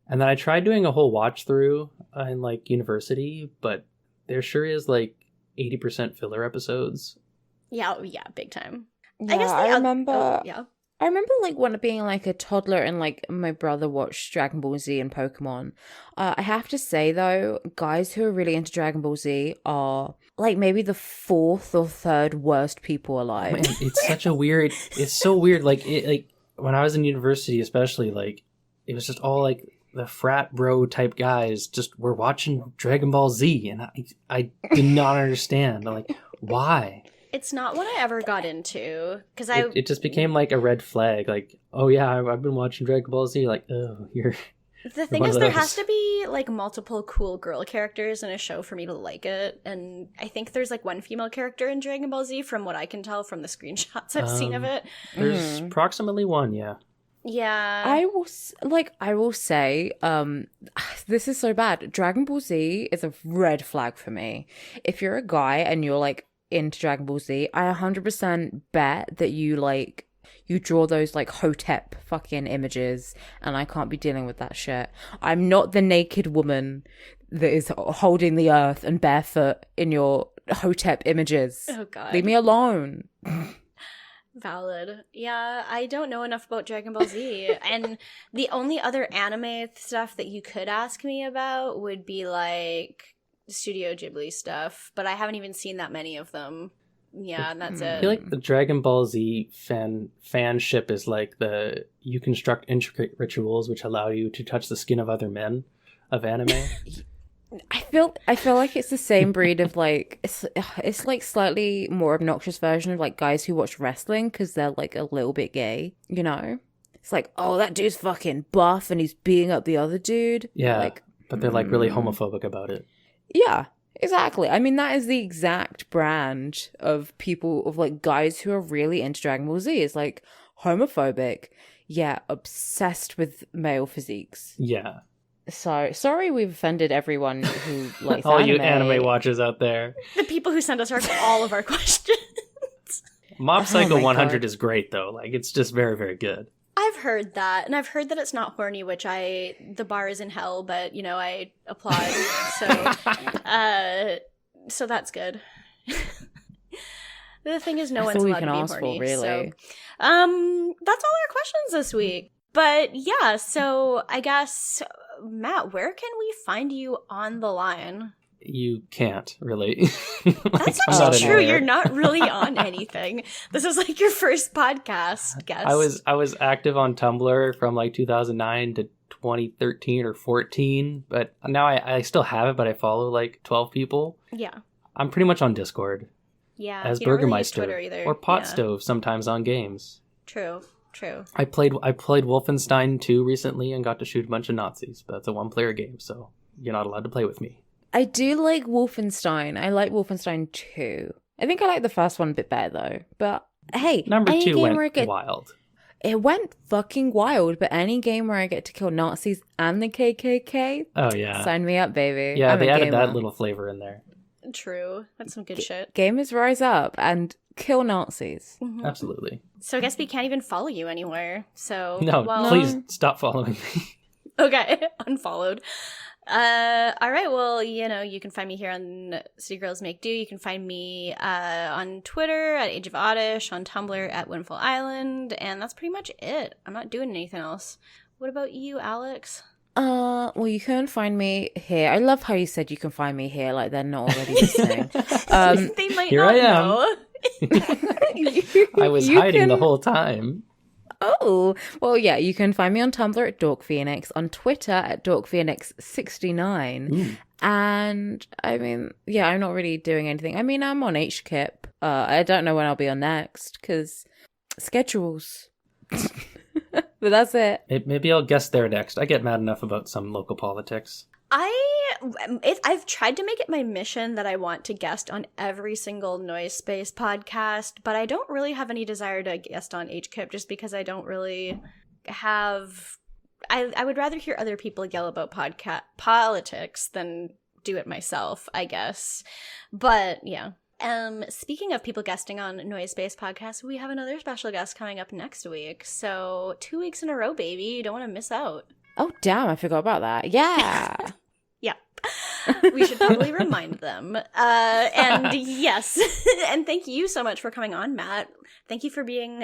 And then I tried doing a whole watch through in like university, but there sure is like 80% filler episodes. Yeah, big time. Yeah, I remember. Yeah. I remember like when being like a toddler and like my brother watched Dragon Ball Z and Pokemon. I have to say though, guys who are really into Dragon Ball Z are like maybe the 4th or 3rd worst people alive. Man, it's so weird. Like when I was in university, especially, like it was just all like the frat bro type guys just were watching Dragon Ball Z, and I did not understand. I'm like, why? It's not what I ever got into because it just became like a red flag. Like, oh yeah, I've been watching Dragon Ball Z. Like, oh, you're. The thing is, there has to be like multiple cool girl characters in a show for me to like it, and I think there's like one female character in Dragon Ball Z, from what I can tell from the screenshots I've seen of it. There's approximately one, yeah. Yeah. I will say, this is so bad. Dragon Ball Z is a red flag for me. If you're a guy and you're like into Dragon Ball Z, I 100% bet that you draw those like Hotep fucking images, and I can't be dealing with that shit. I'm not the naked woman that is holding the earth and barefoot in your Hotep images. Oh god. Leave me alone. Valid. Yeah, I don't know enough about Dragon Ball Z. And the only other anime stuff that you could ask me about would be like Studio Ghibli stuff, but I haven't even seen that many of them. Yeah, and that's it. I feel like the Dragon Ball Z fanship is like you construct intricate rituals which allow you to touch the skin of other men of anime. I feel like it's the same breed of like it's like slightly more obnoxious version of like guys who watch wrestling because they're like a little bit gay, you know? It's like, oh, that dude's fucking buff and he's beating up the other dude. Yeah, like, but they're like really homophobic about it. Yeah, Exactly. I mean, that is the exact brand of people, of like guys who are really into Dragon Ball Z. It's like homophobic, yet obsessed with male physiques. Yeah. So sorry we've offended everyone who likes All anime. you anime watchers out there. The people who send us all of our questions. Mob Psycho my 100 God. is great though. Like it's just very, very good. I've heard that, and I've heard that it's not horny, which the bar is in hell, but I applaud. So that's good. The thing is, no That's one's all we allowed can to be ask for, horny. really. So, that's all our questions this week. But yeah, so I guess Matt, where can we find you on the line? You can't really. That's I'm not actually true. anywhere. You're not really on anything. This is like your first podcast guest. I was active on Tumblr from like 2009 to 2013 or 14, but now I still have it, but I follow like 12 people. Yeah. I'm pretty much on Discord Yeah. as you don't really use Burgermeister Twitter either. or Pot Yeah. Stove sometimes on games. True. I played Wolfenstein 2 recently and got to shoot a bunch of Nazis, but that's a one-player game, so you're not allowed to play with me. I do like Wolfenstein. I like Wolfenstein 2. I think I like the first one a bit better though. But hey, Number any 2 game went where I get, wild. it went fucking wild. But any game where I get to kill Nazis and the KKK, Oh yeah. sign me up, baby. Yeah, I'm they a added gamer. that little flavor in there. True. That's some good shit. Gamers rise up and kill Nazis. Mhm. Absolutely. So I guess we can't even follow you anywhere. So No, well, please stop following me. Okay, unfollowed. All right. Well, you can find me here on City Girls Make Do. You can find me on Twitter at Age of Oddish, on Tumblr at Windfall Island, and that's pretty much it. I'm not doing anything else. What about you, Alex? Well, you can find me here. I love how you said you can find me here, like they're not already listening. They might here not I am. know. I was You hiding the can- whole time. Oh, well, yeah, you can find me on Tumblr at DorkPhoenix, on Twitter at DorkPhoenix69. Ooh. And I mean, yeah, I'm not really doing anything. I mean, I'm on HKIP. I don't know when I'll be on next because schedules. But that's it. Maybe I'll guess there next. I get mad enough about some local politics. I've tried to make it my mission that I want to guest on every single Noisespace podcast, but I don't really have any desire to guest on HKIP just because I don't really have. I would rather hear other people yell about politics than do it myself, I guess. But yeah. Speaking of people guesting on Noisespace podcast, we have another special guest coming up next week. So 2 weeks in a row, baby. You don't want to miss out. Oh, damn, I forgot about that. Yeah. Yeah. We should probably remind them. And yes. And thank you so much for coming on, Matt. Thank you for letting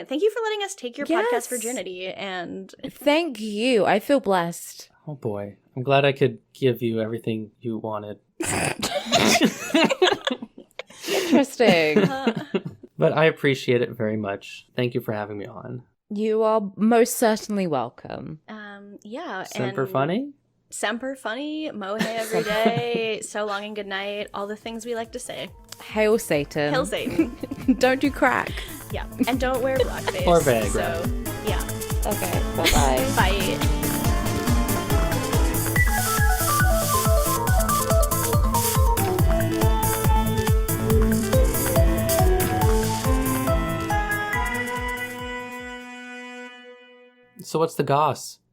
us take your Yes. podcast virginity. And Thank you. I feel blessed. Oh boy. I'm glad I could give you everything you wanted. Interesting. But I appreciate it very much. Thank you for having me on. You are most certainly welcome. yeah. Semper and funny? Semper funny, mohe every day, so long and good night, all the things we like to say. Hail Satan. Hail Satan. Don't do crack. Yeah. And don't wear blackface. Or Viagra. So, yeah. Okay, bye-bye. Bye. So what's the goss?